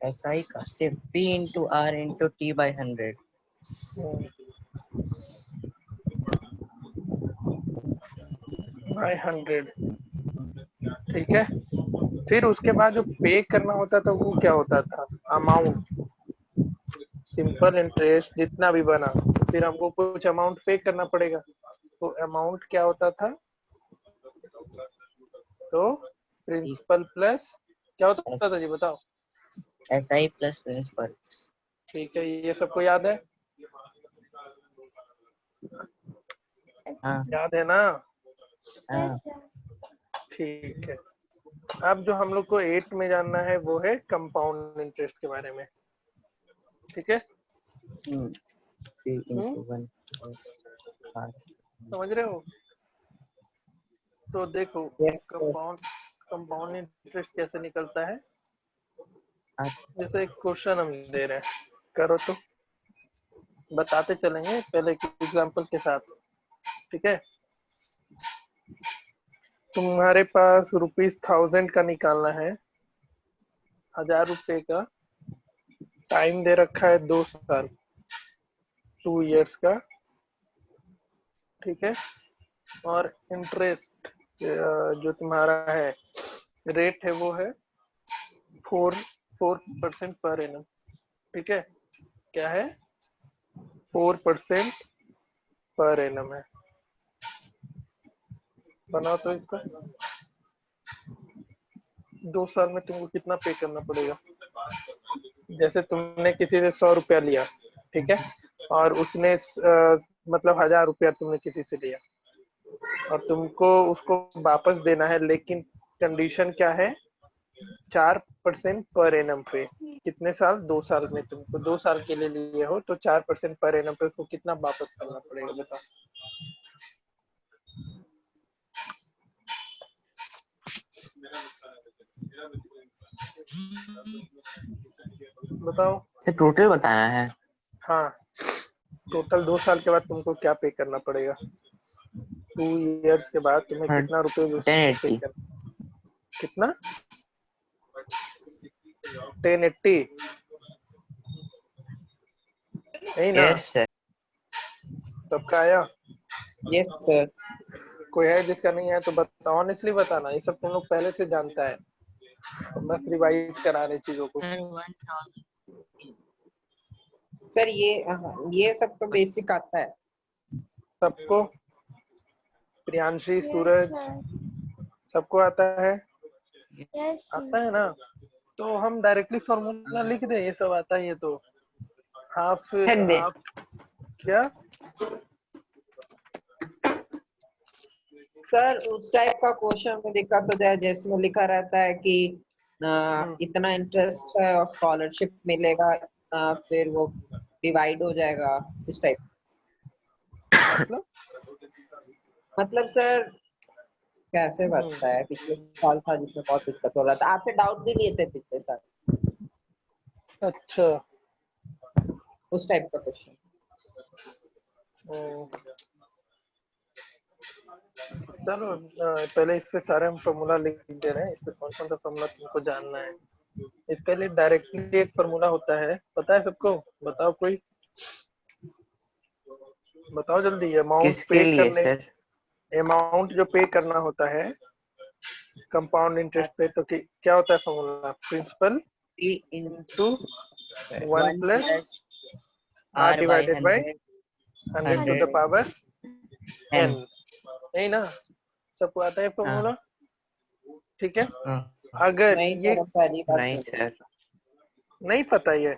SI का सिर्फ P into R into T by 100। Bye 100, ठीक है। फिर उसके बाद जो पे करना होता था वो क्या होता था, अमाउंट, सिंपल इंटरेस्ट जितना भी बना, तो फिर हमको कुछ अमाउंट पे करना पड़ेगा। तो अमाउंट क्या होता था, तो प्रिंसिपल प्लस क्या होता था जी बताओ। SI plus principal. ठीक है, ये सबको याद है? हाँ याद है ना? हाँ। ठीक है। अब जो हम लोग को 8 में जानना है वो है कंपाउंड इंटरेस्ट के बारे में, ठीक है। P into 1 R। समझ रहे हो? तो देखो yes sir. Compound compound interest कैसे निकलता है। अच्छा जैसे एक क्वेश्चन हम दे रहे हैं, करो तो बताते चलेंगे पहले एग्जांपल के साथ, ठीक है। तुम्हारे पास ₹1000 का निकालना है, 1000 रुपए का, टाइम दे रखा है 2 साल, 2 इयर्स का, ठीक है। और इंटरेस्ट जो तुम्हारा है, रेट है वो है 4% पर एनम, ठीक है। क्या है? 4% पर एनम है। बनाओ तो इसका, 2 साल में तुमको कितना पे करना पड़ेगा। जैसे तुमने किसी से 100 रुपया लिया, ठीक है, और उसने मतलब 1000 रुपया तुमने किसी से लिया, और तुमको उसको वापस देना है, लेकिन कंडीशन क्या है, 4% पर एनम पे। कितने साल? 2 साल में। तुमको 2 साल के लिए लिए हो तो 4% पर एनम पे उसको कितना वापस करना पड़ेगा बताओ। बताओ। टोटल बताना है। हाँ, टोटल 2 साल के बाद तुमको क्या पे करना पड़ेगा। 2 इयर्स के बाद तुम्हें कितना रुपए उसको पे 1080। करना। कितना? 1080, नहीं ना? Yes sir. सबका आया? Yes sir. कोई है जिसका नहीं है तो बताओ, ऑनेस्टली बताना, ये सब तुम लोग पहले से जानता है, तो बस रिवाइज करा रहे चीजों को। सर 1000। सर ये सब तो बेसिक आता है सबको? प्रियांशी, सूरज, सबको आता है? आता है ना? तो हम डायरेक्टली फॉर्मूला लिख दें, ये सब आता है ये तो। हाफ हाफ क्या? सर। उस टाइप का क्वेश्चन में दिक्कत हो जाए जिसमें लिखा रहता है कि इतना इंटरेस्ट है और स्कॉलरशिप मिलेगा, फिर वो डिवाइड हो जाएगा इस टाइप। मतलब मतलब सर कैसे बनता है, पिछले साल था जिसमें बहुत दिक्कत हो रहा था, आपसे डाउट भी लिए थे पिछले साल अच्छा। उस टाइप का क्वेश्चन। चलो पहले इस पे सारे हम फॉर्मूला लिख दे रहे हैं, इस पे कौन कौन सा फॉर्मूला तुमको जानना है। इसके लिए डायरेक्टली एक फॉर्मूला होता है, पता है सबको? बताओ कोई, बताओ जल्दी। अमाउंट किसके पे लिए करने, सर? अमाउंट जो पे करना होता है कंपाउंड इंटरेस्ट पे, तो क्या होता है formula? Principal P into into 1 1 plus plus R R by divided by 100 100 to the 100 power N. N। नहीं ना? सबको आता है हाँ फॉर्मूला? ठीक है। हाँ। अगर नहीं ये सर, अब पहली बार नहीं सर। नहीं पता, ये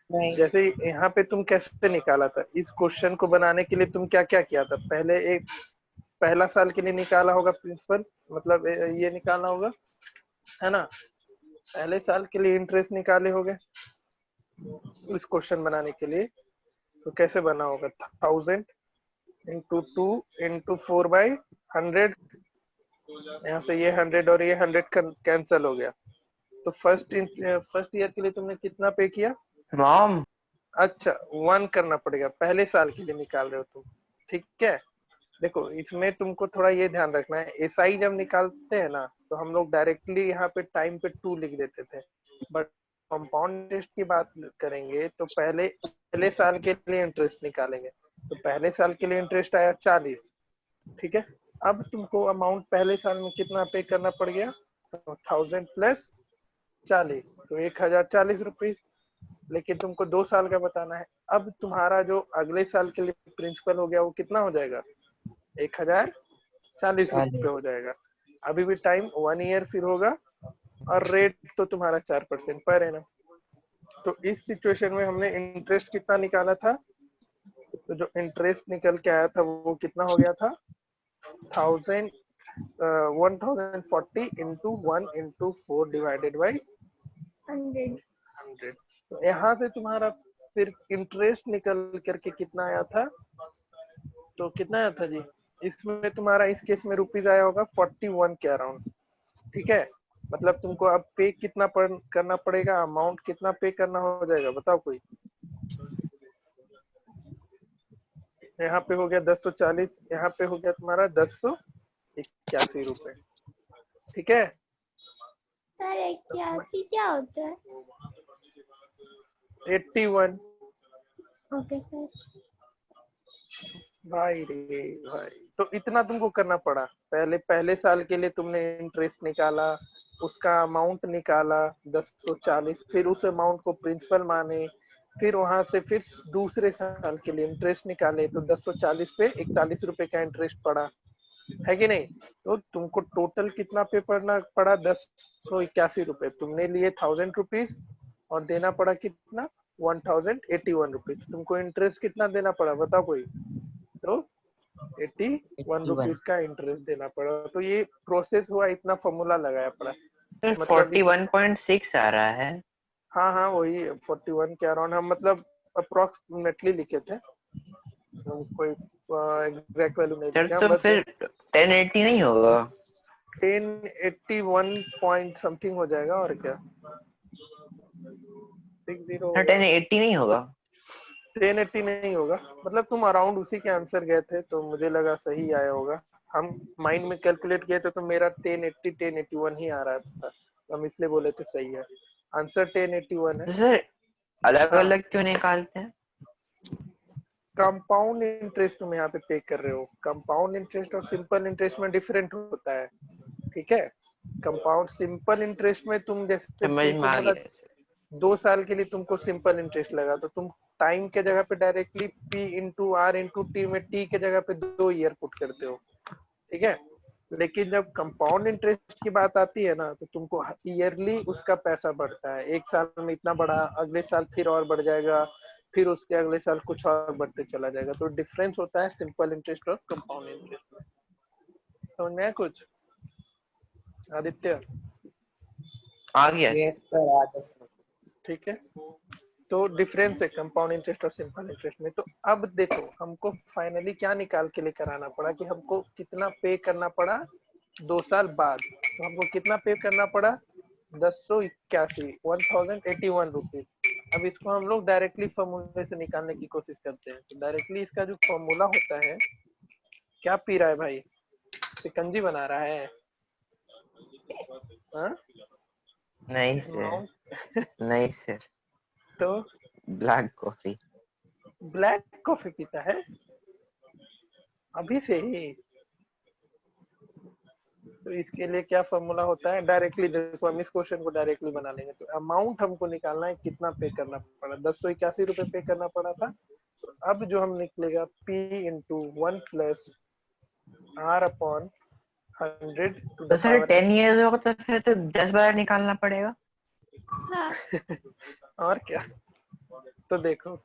नहीं जैसे यहाँ पे तुम कैसे निकाला था, इस क्वेश्चन को बनाने के लिए तुम क्या क्या किया था, पहले एक पहला साल के लिए निकाला होगा प्रिंसिपल, मतलब ये निकालना होगा, है ना? पहले साल के लिए इंटरेस्ट निकाले होगे इस क्वेश्चन बनाने के लिए। तो कैसे बना होगा, 1000 into 2 into 4/100। यहाँ से ये 100 और ये 100 कैंसिल हो गया। तो फर्स्ट ईयर के लिए तुमने कितना पे किया? मॉम। अच्छा, 1 करना पड़ेगा, पहले साल के लिए निकाल रहे हो तुम, ठीक है। देखो इसमें तुमको थोड़ा ये ध्यान रखना है, एसआई जब निकालते हैं ना तो हम लोग डायरेक्टली यहाँ पे टाइम पे 2 लिख देते थे, बट कंपाउंड इंटरेस्ट की बात करेंगे तो पहले पहले साल के लिए इंटरेस्ट निकालेंगे। तो पहले साल के लिए इंटरेस्ट आया 40, ठीक है। अब तुमको अमाउंट पहले साल में कितना पे करना पड़ गया, तो 1000 प्लस 40, तो 1040 रुपीज। लेकिन तुमको 2 साल का बताना है। अब तुम्हारा जो अगले साल के लिए प्रिंसिपल हो गया वो कितना हो जाएगा, 1040 रुपये हो जाएगा। अभी भी टाइम 1 ईयर फिर होगा, और रेट तो तुम्हारा 4% पर एनम। तो इस सिचुएशन में हमने इंटरेस्ट कितना निकाला था, तो जो इंटरेस्ट निकल के आया था वो कितना हो गया था, 1040 इंटू 1 इंटू 4 डिवाइडेड बाई 100। तो यहाँ से तुम्हारा सिर्फ इंटरेस्ट निकल करके कितना आया था, तो कितना आया था जी, इसमें तुम्हारा इस केस में रुपीज आया होगा 41 के अराउंड, ठीक है। मतलब तुमको अब पे कितना करना पड़ेगा, अमाउंट कितना पे करना हो जाएगा बताओ कोई। यहाँ पे हो गया 1040, यहाँ पे हो गया तुम्हारा 1081 रुपए, ठीक है। सर 81 क्या होता है? 81। Okay sir. भाई रे भाई, तो इतना तुमको करना पड़ा। पहले साल के लिए तुमने इंटरेस्ट निकाला, उसका अमाउंट निकाला 1040, फिर उस अमाउंट को प्रिंसिपल माने, फिर वहां से फिर दूसरे साल के लिए इंटरेस्ट निकाले, तो 1040 पे 41 रुपए का इंटरेस्ट पड़ा, है कि नहीं। तो तुमको टोटल कितना पे पड़ना पड़ा, 1081 रुपए। तुमने लिए 1000 रुपीज और देना पड़ा कितना, 1081 रुपीज। तुमको इंटरेस्ट कितना देना पड़ा बताओ कोई, तो 81 रुपीज का इंटरेस्ट देना पड़ा। तो ये प्रोसेस हुआ, इतना फॉर्मूला लगाया पड़ा, मतलब 41.6 आ रहा है। हाँ हाँ वही 41 के अराउंड हम मतलब अप्रोक्सीमेटली लिखे थे, हम कोई एग्जैक्ट वैल्यू नहीं सर लिखा, तो बस फिर 1080 नहीं होगा? 1081 पॉइंट समथिंग हो जाएगा, और क्या 60 सर 1080 नहीं होगा? 1080 नहीं होगा, मतलब तुम अराउंड उसी के आंसर गए थे तो मुझे लगा सही आया होगा। हम माइंड में कैलकुलेट किए थे तो मेरा 1080 1081 ही आ रहा था, तो हम इसलिए बोले थे सही है आंसर, 1081 है। तो सर अलग हाँ। अलग क्यों निकालते हैं? कंपाउंड इंटरेस्ट तुम यहाँ पे पे कर रहे हो, कंपाउंड इंटरेस्ट और सिंपल इंटरेस्ट में डिफरेंट होता है, ठीक है। कंपाउंड सिंपल इंटरेस्ट में तुम जैसे समझ में आ गया। 2 साल के लिए तुमको सिंपल इंटरेस्ट लगा, तो तुम टाइम के जगह पे directly P into R into T में टी के जगह पे 2 ईयर पुट करते हो, ठीक है। लेकिन जब कंपाउंड इंटरेस्ट की बात आती है ना, तो तुमको ईयरली उसका पैसा बढ़ता है, एक साल में इतना बढ़ा, अगले साल फिर और बढ़ जाएगा, फिर उसके अगले साल कुछ और बढ़ते चला जाएगा। तो डिफरेंस होता है सिंपल इंटरेस्ट और कंपाउंड इंटरेस्ट में। समझ में आया कुछ आदित्य? आ गया सर। यस सर, आ गया। ठीक है, तो डिफरेंस है कंपाउंड इंटरेस्ट और सिंपल इंटरेस्ट में। तो अब देखो हमको फाइनली क्या निकाल के लेकर आना पड़ा कि हमको कितना पे करना पड़ा 2 साल बाद। तो हमको कितना पे करना पड़ा, 1081 रुपीज। अब इसको हम लोग डायरेक्टली फॉर्मूले से निकालने की कोशिश करते हैं। तो डायरेक्टली इसका जो फॉर्मूला होता है, क्या पी रहा है भाई, शिकंजी बना रहा है? हाँ? नहीं सर, नहीं सर, तो ब्लैक कॉफी। ब्लैक कॉफी पीता है अभी से ही? तो इसके लिए क्या फॉर्मूला होता है, डायरेक्टली देखो हम इस क्वेश्चन को डायरेक्टली बना लेंगे। तो अमाउंट हमको निकालना है, कितना पे करना पड़ा, 1081 रुपए पे करना पड़ा था। तो अब जो हम निकलेगा P into 1 plus R upon 100 to तो द सर पावर 10 इयर्स होगा तो फिर तो 10 बार निकालना पड़ेगा। हाँ। और क्या। तो देखो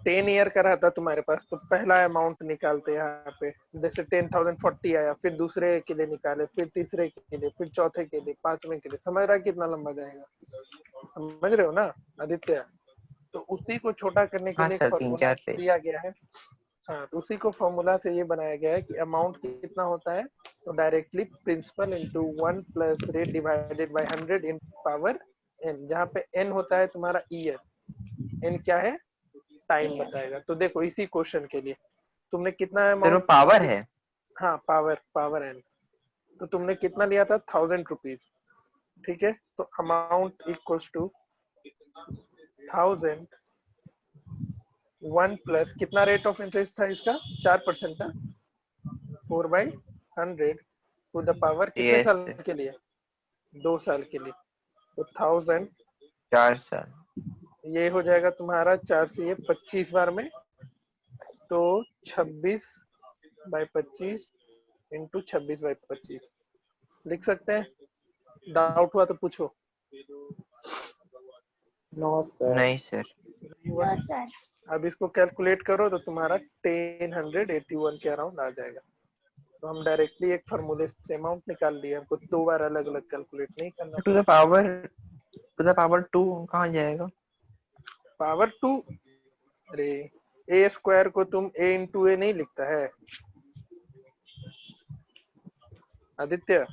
10 ईयर का रहता तुम्हारे पास, तो पहला अमाउंट निकालते यहाँ पे, जैसे 10,040 आया, फिर दूसरे के लिए निकाले, फिर तीसरे के लिए, फिर चौथे के लिए, पांचवें के लिए। समझ रहा है कितना लंबा जाएगा, समझ रहे हो ना आदित्य? तो उसी को छोटा करने के हाँ लिए सर, फॉर्मूला 3-4 पेज। दिया गया है। हाँ, तो उसी को फॉर्मूला से ये बनाया गया है कि अमाउंट कितना होता है, तो directly principal into 1 plus rate divided by 100 in power n, जहाँ पे n होता है तुम्हारा ईयर, n क्या है, टाइम बताएगा। तो देखो इसी क्वेश्चन के लिए तुमने कितना सर वो अमाउंट, पावर है। हाँ पावर एन, तो तुमने कितना लिया था 1000 रुपीज, ठीक है। तो अमाउंट इक्वल्स टू 1000, 1 प्लस कितना रेट ऑफ इंटरेस्ट था इसका, 4% का, 4/100 टू द पावर कितने यस साल सर, के लिए, 2 साल के लिए। तो 1000 4 साल। ये हो जाएगा तुम्हारा 4 से ये 25 बार में, तो 26/25 इंटू 26/25 लिख सकते हैं। डाउट हुआ तो पूछो। No sir. नहीं सर। No sir. अब इसको कैलकुलेट करो तो तुम्हारा 1081 के अराउंड आ जाएगा। तो हम डायरेक्टली एक फार्मूले से अमाउंट निकाल लिए, हमको 2 बार अलग अलग कैलकुलेट नहीं करना। टू द पावर 2 कहाँ जाएगा? पावर 2, अरे ए स्क्वायर को तुम ए इंटू ए नहीं लिखता है आदित्य?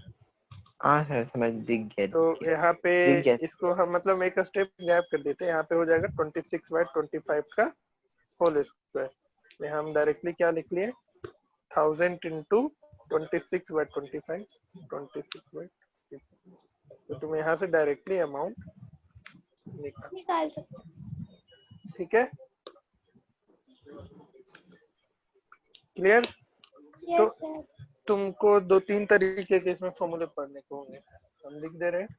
हाँ सर, समझ दिख गया, तो यहाँ पे दिख गया। इसको हम मतलब एक स्टेप गैप कर देते हैं, यहाँ पे हो जाएगा 26/25 का होल स्क्वायर। हम डायरेक्टली क्या लिख लिए, 1000 इंटू 26/25, 26/, तो तुम यहाँ से डायरेक्टली अमाउंट निकाल सकते। ठीक है, क्लियर? Yes sir. तुमको 2-3 तरीके के इसमें फॉर्मूले पढ़ने को होंगे, हम लिख दे रहे हैं,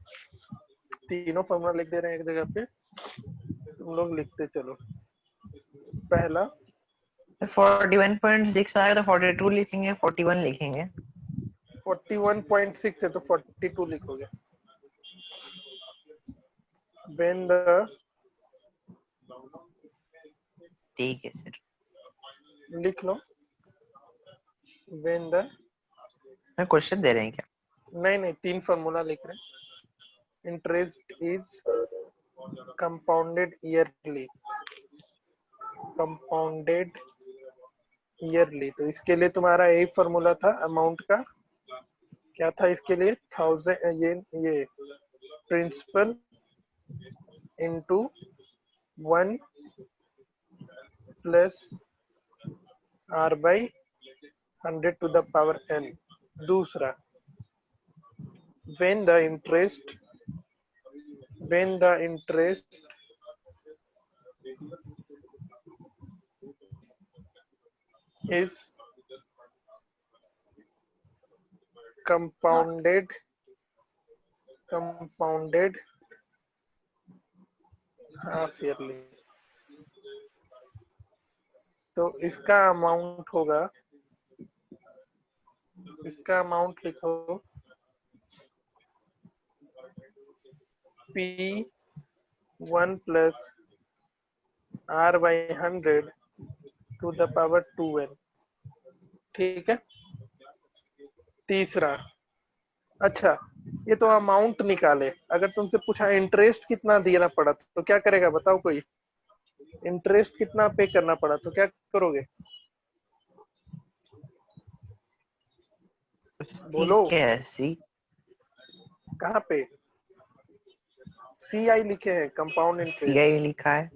तीनों फॉर्मूला लिख दे रहे हैं एक जगह पे, तुम लोग लिखते चलो। पहला 41.6 आएगा तो 42 लिखेंगे, 41 लिखेंगे। 41.6 है तो 42 लिखोगे। when the, ठीक है सर। लिख लो, when the, मैं क्वेश्चन दे रहे हैं क्या? नहीं 3 फॉर्मूला लिख रहे हैं। Interest is compounded yearly, compounded yearly, तो इसके लिए तुम्हारा एक फॉर्मूला था अमाउंट का, क्या था इसके लिए, 1000, ये principal into 1 plus r/100 to the power n। दूसरा, when the interest is compounded half yearly, तो इसका अमाउंट होगा, इसका अमाउंट लिखो P1 plus r/100 to the power 2n, ठीक है। तीसरा, अच्छा ये तो अमाउंट निकाले, अगर तुमसे पूछा इंटरेस्ट कितना देना पड़ा तो क्या करेगा बताओ कोई, इंटरेस्ट कितना पे करना पड़ा तो क्या करोगे, बोलो। ठीक है, सी। कहाँ पे CI लिखे हैं, कंपाउंड इंटरेस्ट, सीआई लिखा है।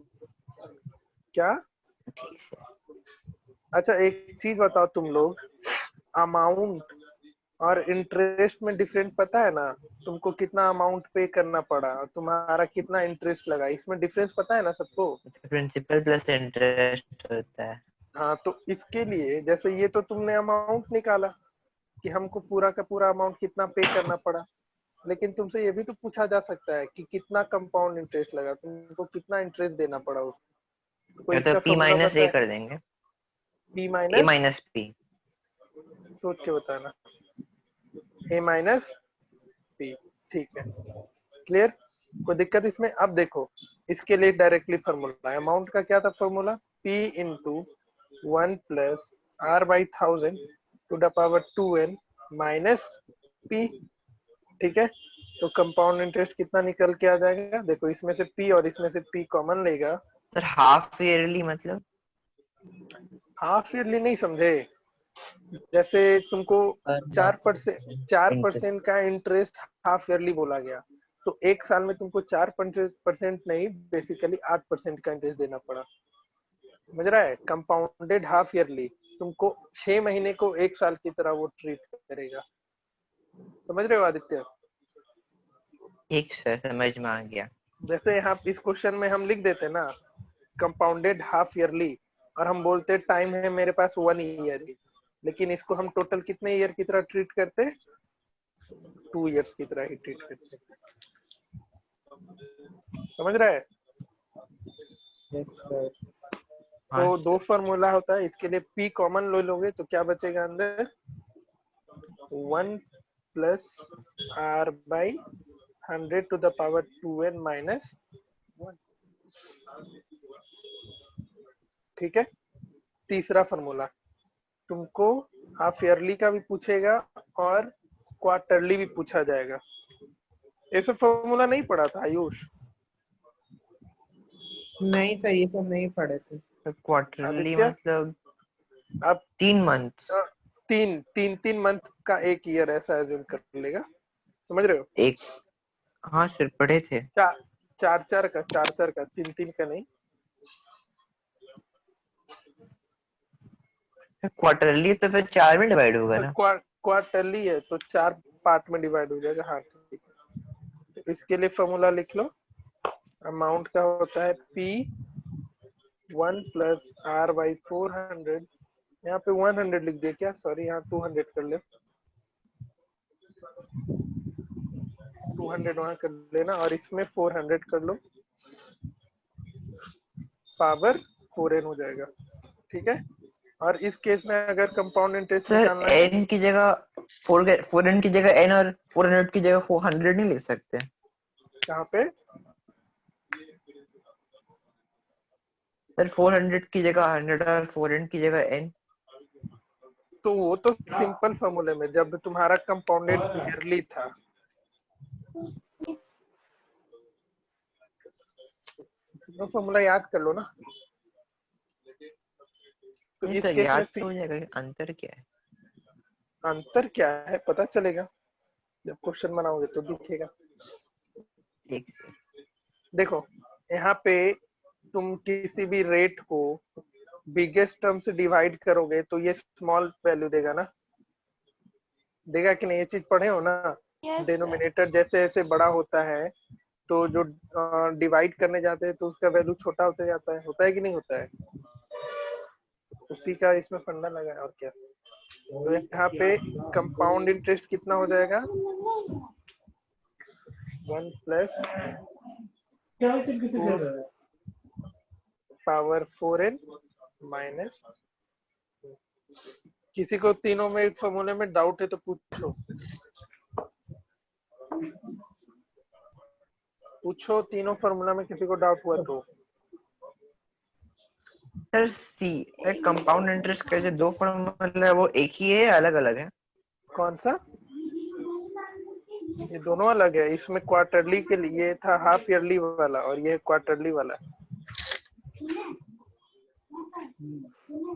क्या? ठीक है। अच्छा एक चीज बताओ तुम लोग, अमाउंट और इंटरेस्ट में डिफरेंट पता है ना, तुमको कितना अमाउंट पे करना पड़ा और तुम्हारा कितना इंटरेस्ट लगा, इसमें डिफरेंस पता है ना सबको? प्रिंसिपल प्लस इंटरेस्ट होता है। हाँ तो इसके लिए जैसे ये तो तुमने अमाउंट निकाला कि हमको पूरा का पूरा अमाउंट कितना पे करना पड़ा, लेकिन तुमसे ये भी तो पूछा जा सकता है कि कितना कंपाउंड इंटरेस्ट लगा, तुमको कितना इंटरेस्ट देना पड़ा उसको, कोई या तो इसका पी फॉर्मूला माइनस पता ए है? कर देंगे। P ए माइनस, माइनस पी। सोच के बताना, A माइनस P, ठीक है, क्लियर? कोई दिक्कत इसमें? अब देखो इसके लिए डायरेक्टली फॉर्मूला, अमाउंट का क्या था formula, P into 1 plus r/1000 to the power 2n minus P, ठीक है। तो कंपाउंड इंटरेस्ट कितना निकल के आ जाएगा, देखो इसमें से P और इसमें से P कॉमन लेगा। सर हाफ ईयरली मतलब? हाफ ईयरली नहीं समझे, जैसे तुमको 4% का इंटरेस्ट हाफ ईयरली बोला गया, तो एक साल में तुमको 4% नहीं, बेसिकली 8% का इंटरेस्ट देना पड़ा, समझ रहा है, कंपाउंडेड हाफ ईयरली। तुमको 6 महीने को 1 साल की तरह वो ट्रीट करेगा। समझ रहे हो आदित्य? ठीक सर, समझ में आ गया। जैसे यहाँ इस क्वेश्चन में हम लिख देते ना कंपाउंडेड हाफ ईयरली, और हम बोलते टाइम है मेरे पास 1 ईयर ही, लेकिन इसको हम टोटल कितने ईयर की तरह ट्रीट करते? 2 इयर्स की तरह ही ट्रीट करते। समझ रहा है? Yes sir. तो 2 फॉर्मूला होता है इसके लिए। P कॉमन ले लोगे तो क्या बचेगा अंदर? 1 plus r by 100 to the power 2n minus 1। ठीक है। तीसरा फॉर्मूला तुमको हाफ ईयरली का भी पूछेगा और क्वार्टरली भी पूछा जाएगा। ये सब फॉर्मूला नहीं पढ़ा था आयुष? नहीं सर, ये सब नहीं पढ़े थे। क्वार्टरली आदित्य? मतलब अब 3 मंथ। तीन मंथ का 1 ईयर ऐसा एज्यूम कर लेगा। समझ रहे हो? एक, हाँ सर पढ़े थे। चार का, 3 का नहीं। क्वार्टरली तो फिर 4 में डिवाइड होगा ना? क्वार्टरली है तो 4 पार्ट में डिवाइड हो जाएगा। हाँ ठीक है। तो इसके लिए फॉर्मूला लिख लो। अमाउंट का होता है P1 प्लस R बाई 400। यहाँ पे 100 लिख दिया क्या? सॉरी, यहाँ 200 कर ले। 200 वहां कर लेना और इसमें 400 कर लो, पावर 4n हो जाएगा। ठीक है। और इस केस में अगर कंपाउंड इंटरेस्ट सर निकालना है n की जगह 4n की जगह n और 400 की जगह 400 नहीं लिख सकते? कहाँ पे? सर 400 की जगह 100 और 4n की जगह n। तो वो तो सिंपल फॉर्मूले में जब तुम्हारा कंपाउंडेड ईयरली था। तो फॉर्मूला याद कर लो ना। तो नहीं इस सर, केस में याद तो हो जाएगा, अंतर क्या है? अंतर क्या है पता चलेगा जब क्वेश्चन बनाओगे तो दिखेगा। ठीक। देखो यहाँ पे तुम किसी भी रेट को बिगेस्ट टर्म से डिवाइड करोगे तो ये स्मॉल वैल्यू देगा ना, देगा कि नहीं? ये चीज पढ़े हो ना? Yes sir. डिनोमिनेटर जैसे जैसे बड़ा होता है तो जो डिवाइड करने जाते हैं तो उसका वैल्यू छोटा होता जाता है। होता है कि नहीं होता है? उसी का इसमें फंडा लगा है और क्या। तो यहाँ पे कंपाउंड इंटरेस्ट कितना हो जाएगा? 1 प्लस पावर 4n माइनस। किसी को तीनों में फॉर्मूले में डाउट है तो पूछो। तीनों फॉर्मूला में किसी को डाउट हुआ तो। सर कंपाउंड इंटरेस्ट का जो 2 फॉर्मूला है वो एक ही है या अलग अलग है? कौन सा? ये दोनों अलग है। इसमें क्वार्टरली के लिए था हाफ ईयरली वाला और ये क्वार्टरली वाला।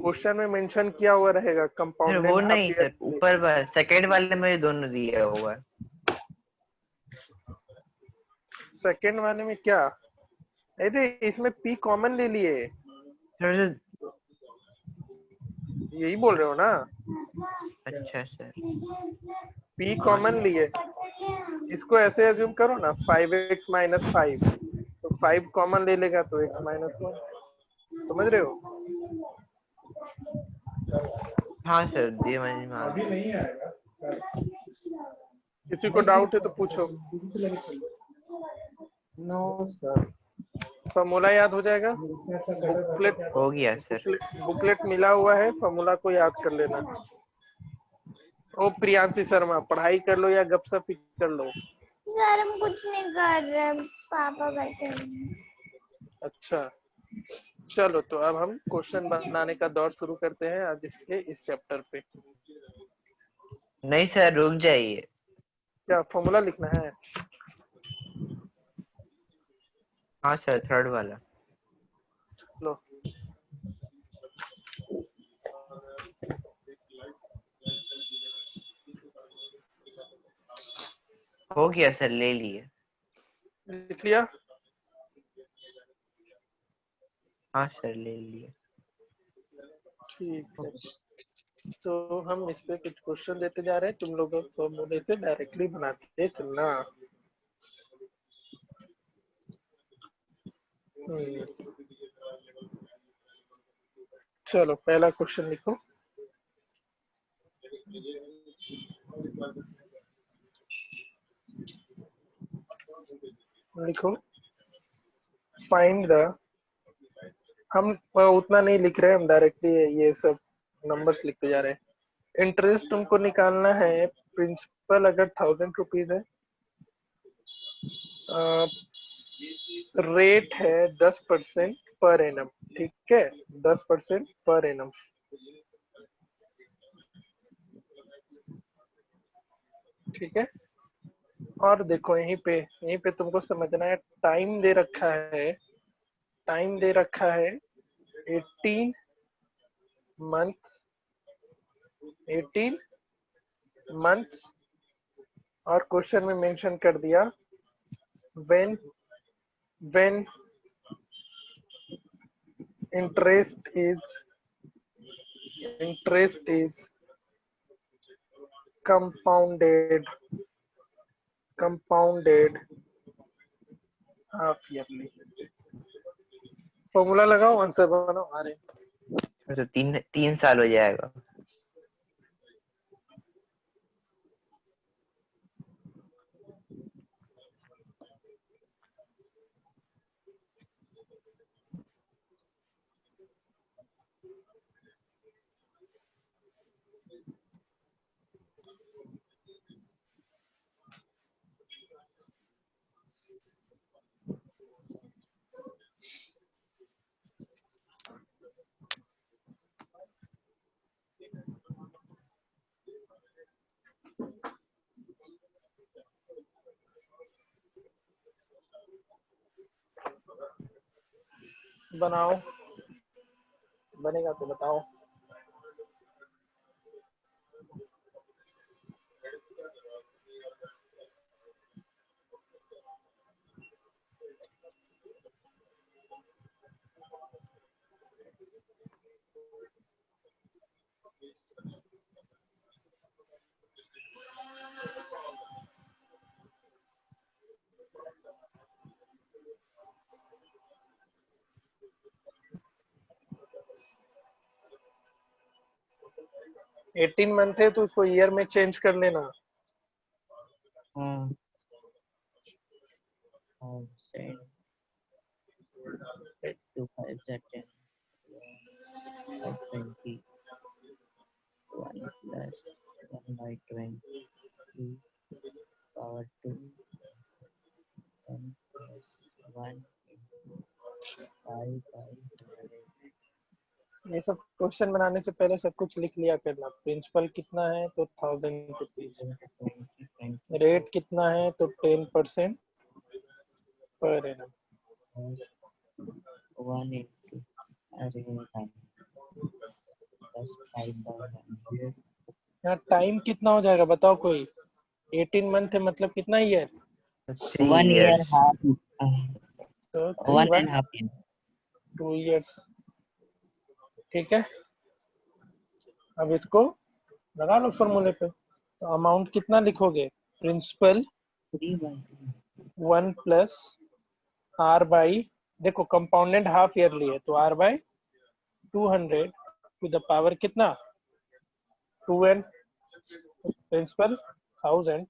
क्वेश्चन में मेंशन किया हुआ रहेगा सर कंपाउंडेड वो हाफ नहीं सर, ईयरली। ऊपर वाले सेकंड वाले में दोनों दिया हुआ है। सेकंड वाले में क्या? अरे इसमें P कॉमन ले लिए। सर यही बोल रहे हो ना? अच्छा सर, P हाँ कॉमन सर। लिए। इसको ऐसे एज्यूम करो ना 5x माइनस 5, तो 5 कॉमन ले लेगा तो x माइनस 1। समझ रहे हो? हाँ सर, ये समझ में आ गया। किसी को डाउट है तो पूछो। No sir. फॉर्मूला याद हो जाएगा। बुकलेट हो गया सर। बुकलेट मिला हुआ है, फॉर्मूला को याद कर लेना। ओ प्रियांशी शर्मा, पढ़ाई कर लो या गपशप ही कर लो? सर हम कुछ नहीं कर रहे, पापा बैठे हैं। अच्छा चलो, तो अब हम क्वेश्चन बनाने का दौर शुरू करते हैं आज इसके इस चैप्टर पे। नहीं सर, रुक जाइए। क्या फॉर्मूला लिखना है? हाँ सर, थर्ड वाला। लो। हो गया सर, ले लिए। लिख लिया? हाँ सर, ले लिए। ठीक है, तो हम इस पे कुछ क्वेश्चन देते जा रहे हैं, तुम लोग फॉर्मूले से डायरेक्टली बनाते चलना। चलो पहला क्वेश्चन लिखो। लिखो फाइंड द, हम उतना नहीं लिख रहे, हम डायरेक्टली ये सब नंबर्स लिखते जा रहे हैं। इंटरेस्ट तुमको निकालना है, प्रिंसिपल अगर 1000 रुपीज है, रेट है 10% पर एनम, ठीक है, 10% पर एनम। ठीक है, और देखो यहीं पे तुमको समझना है, टाइम दे रखा है, टाइम दे रखा है 18 मंथ्स, 18 मंथ्स, और क्वेश्चन में मेंशन कर दिया when interest is compounded half yearly। Formula लगाओ, आंसर बनाओ। अरे तो 3 साल हो जाएगा। बनाओ, बनेगा तो बताओ। एटीन मंथ है तो उसको ईयर में चेंज कर लेना। ये सब क्वेश्चन बनाने से पहले सब कुछ लिख लिया करना। प्रिंसिपल कितना है तो 1000 रुपीज, रेट कितना है तो 10% पर एनम। यहाँ टाइम कितना हो जाएगा बताओ कोई? 18 मंथ है मतलब कितना ईयर? 3 years। तो 2 years। ठीक है, अब इसको लगा लो फॉर्मूले पे। तो अमाउंट कितना लिखोगे? प्रिंसिपल 1 प्लस आर बाई, देखो कंपाउंडेड हाफ ईयरली है तो R by 200 to the power कितना? 2n। Principal 1000,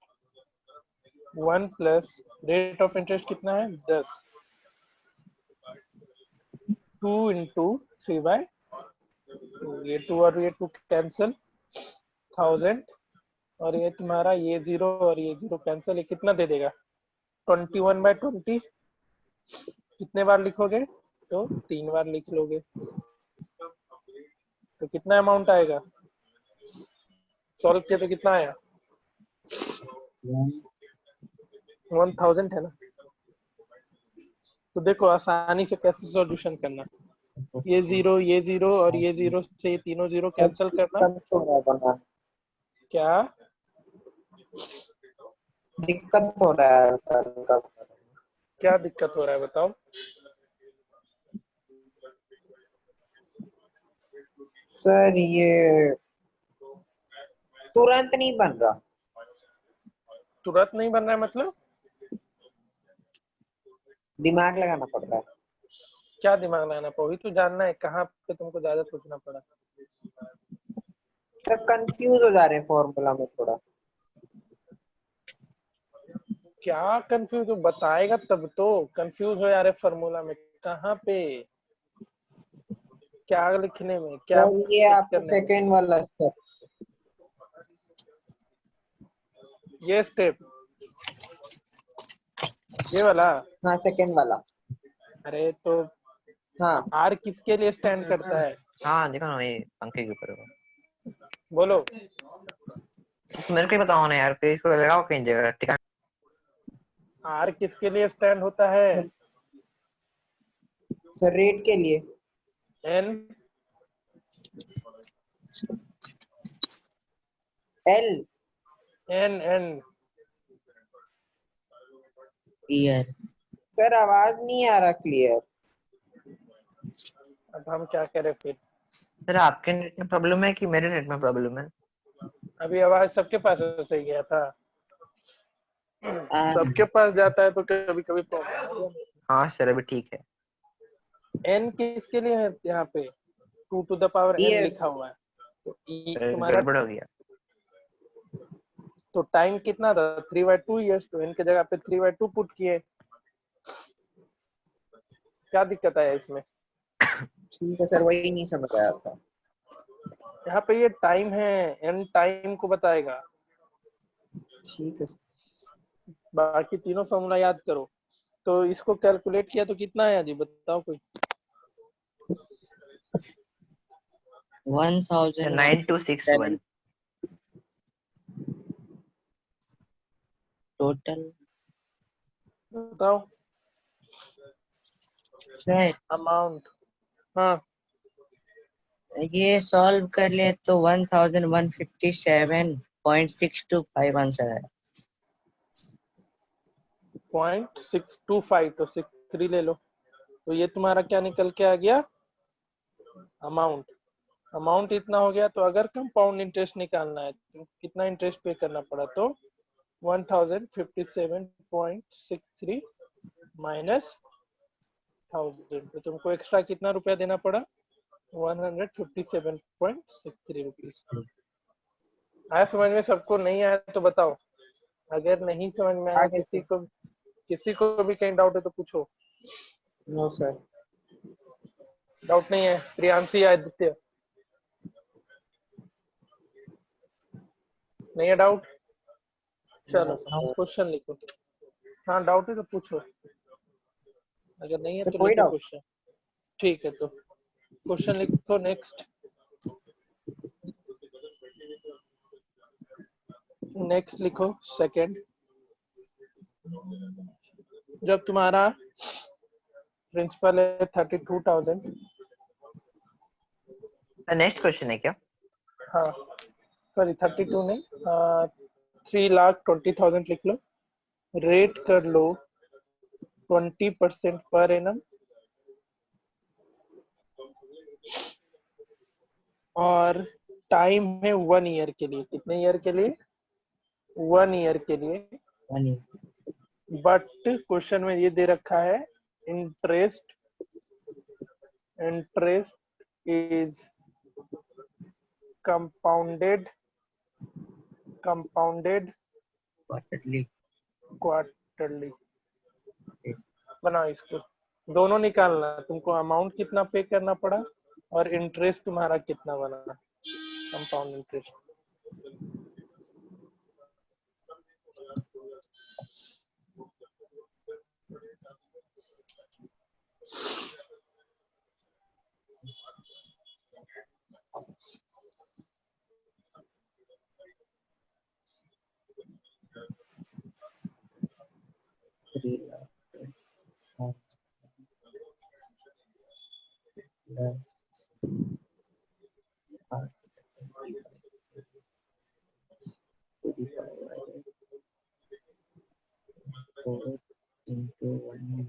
1 plus rate of interest कितना है? 10, 2 इंटू 3/2, ये 2 और ये 2 कैंसिल, 1000, और ये तुम्हारा ये 0 और ये 0 कैंसिल, ये कितना दे देगा? 21/20। कितने बार लिखोगे? तो 3 बार लिख लोगे। तो कितना अमाउंट आएगा? सॉल्व किया तो कितना आया? 1000 है ना। तो देखो आसानी से कैसे सॉल्यूशन करना, ये 0 और ये 0 से ये तीनों 0 कैंसिल करना। क्या दिक्कत हो रहा है? क्या दिक्कत हो रहा है बताओ? सर ये तुरंत नहीं बन रहा। तुरंत नहीं बन रहा है मतलब? दिमाग लगाना पड़ रहा है। क्या दिमाग लगाना पड़ा? वही तो जानना है, कहाँ पे तुमको ज्यादा सोचना पड़ा। सर कंफ्यूज हो जा रहे हैं फॉर्मूला में थोड़ा। क्या कंफ्यूज हो? बताएगा तब तो। कंफ्यूज हो यार फार्मूला में कहाँ पे? क्या लिखने में, क्या सर ये सेट आपका करने में? सेकेंड वाला स्टेप। ये स्टेप, ये वाला? हाँ सेकेंड वाला। अरे तो हाँ आर किसके लिए स्टैंड करता है? हाँ देखो ना, ये पंखे के ऊपर होगा। बोलो। तो मेरे को ही बताओ ना यार, फिर इसको लगाओ कहीं जगह ठिकाना। आर किसके लिए स्टैंड होता है? सर रेट के लिए। N? L. N N year. Sir आवाज नहीं आ रहा क्लियर। अब हम क्या करें फिर? सर आपके नेट में प्रॉब्लम है कि मेरे नेट में प्रॉब्लम है? अभी आवाज सबके पास ऐसे ही गया था। सबके पास जाता है तो कभी कभी प्रॉब्लम। हाँ सर अभी ठीक है। एन किसके लिए है यहाँ पे? 2 to the power n years. लिखा हुआ है। तो ई तुम्हारा, गड़बड़ हो गया। तो टाइम कितना था? 3/2 ईयर्स। तो इनके जगह पे 3/2 पुट किए। क्या दिक्कत है इसमें? ठीक है सर, वही नहीं समझ आया था। यहाँ पे ये टाइम है, एन टाइम को बताएगा। ठीक है सर। बाकी तीनों फॉर्मूला याद करो। तो इसको कैलकुलेट किया तो कितना आया जी, बताओ कोई। 9261 टोटल। बताओ सर अमाउंट। हाँ ये सॉल्व कर ले तो 1157.625 आंसर है। 0.625 तो 63 ले लो। तो ये तुम्हारा क्या निकल के आ गया? अमाउंट। अमाउंट इतना हो गया। तो अगर कंपाउंड इंटरेस्ट निकालना है तो कितना इंटरेस्ट पे करना पड़ा? तो 1057.63 माइनस 1000। तो तुमको एक्स्ट्रा कितना रुपया देना पड़ा? 157.63 रुपीज। आया समझ में? सबको नहीं आया तो बताओ। अगर नहीं समझ में आया, आगे से। किसी को भी कहीं डाउट है तो पूछो। No sir. डाउट नहीं है? प्रियांशी, आदित्य, नहीं है डाउट? चलो क्वेश्चन लिखो। हाँ डाउट है तो पूछो, अगर नहीं है तो तो कोई लिखो डाउट। क्वेश्चन। ठीक है तो क्वेश्चन लिखो। नेक्स्ट नेक्स्ट लिखो। सेकंड, जब तुम्हारा प्रिंसिपल है 32,000। नेक्स्ट क्वेश्चन है क्या? हाँ सॉरी 32 नहीं, 3,20,000 लिख लो। रेट कर लो 20% पर एनम, और टाइम है 1 ईयर के लिए। कितने ईयर के लिए? 1 ईयर के लिए। बट क्वेश्चन में ये दे रखा है, interest interest is compounded quarterly. बनाओ इसको। दोनों निकालना तुमको। अमाउंट कितना पे करना पड़ा और इंटरेस्ट तुम्हारा कितना बना, कंपाउंड इंटरेस्ट। into 1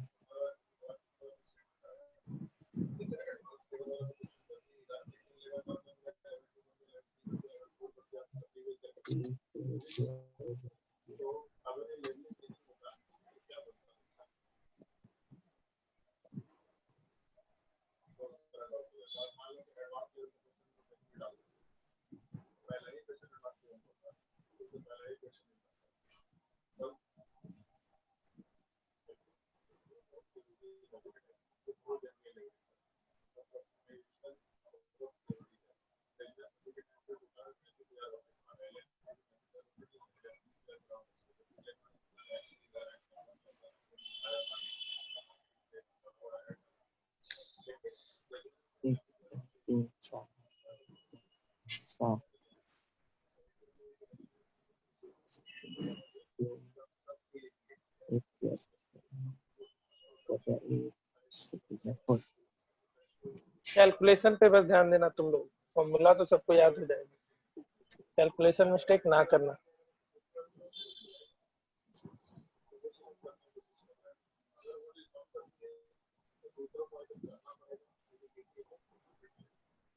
एक, तीन, चार, सात, एक प्लस कैलकुलेशन पे बस ध्यान देना तुम लोग, फॉर्मूला तो सबको याद हो जाएगा, कैलकुलेशन मिस्टेक ना करना।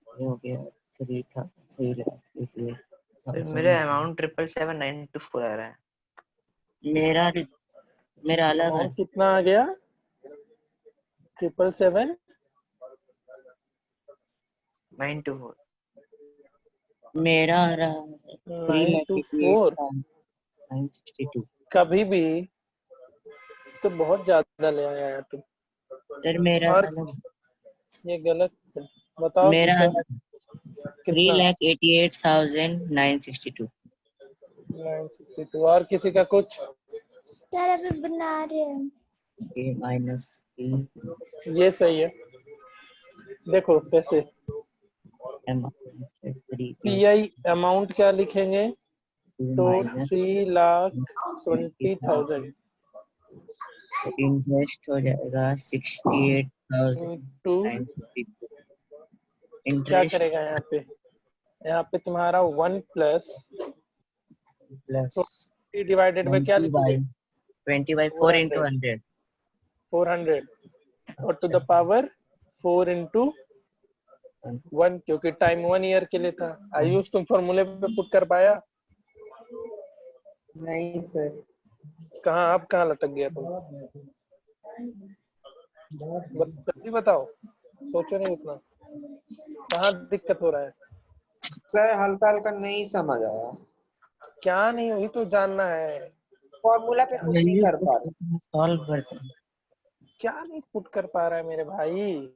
हो गया 3 तो मेरा अमाउंट 777,924 आ रहा है। मेरा मेरा अलग है। अमाउंट कितना आ गया? 777 924। मेरा आ रहा है 924। 3,88,962। कभी भी तो बहुत ज्यादा ले आया यार तुम, सर मेरा और अलग है। ये गलत है। बताओ मेरा कितना? 3,88,962। 962। और किसी का कुछ? सर अभी बना रहे हैं। ए माइनस ये सही है। देखो कैसे CI अमाउंट क्या लिखेंगे तो 3,20,000 इन्वेस्ट हो जाएगा 68,962। क्या इंटरेस्ट करेगा यहाँ पे? यहाँ पे तुम्हारा 1 प्लस प्लस डिवाइडेड बाय क्या लिखोगे? 20/4 into 100। 400 और टू द पावर 4 into 1, क्योंकि टाइम 1 ईयर के लिए था। आयुष तुम फॉर्मूले पे पुट कर पाया? नहीं सर। कहाँ आप कहाँ लटक गया तुम? बस जल्दी बताओ, सोचो नहीं उतना, कहाँ दिक्कत हो रहा है? सर हल्का हल्का नहीं समझ आया, क्या नहीं हुई तो जानना है। फॉर्मूला पे कुछ नहीं कर पा रहे। सॉल्व करते हैं। क्या नहीं पुट कर पा रहा है मेरे भाई?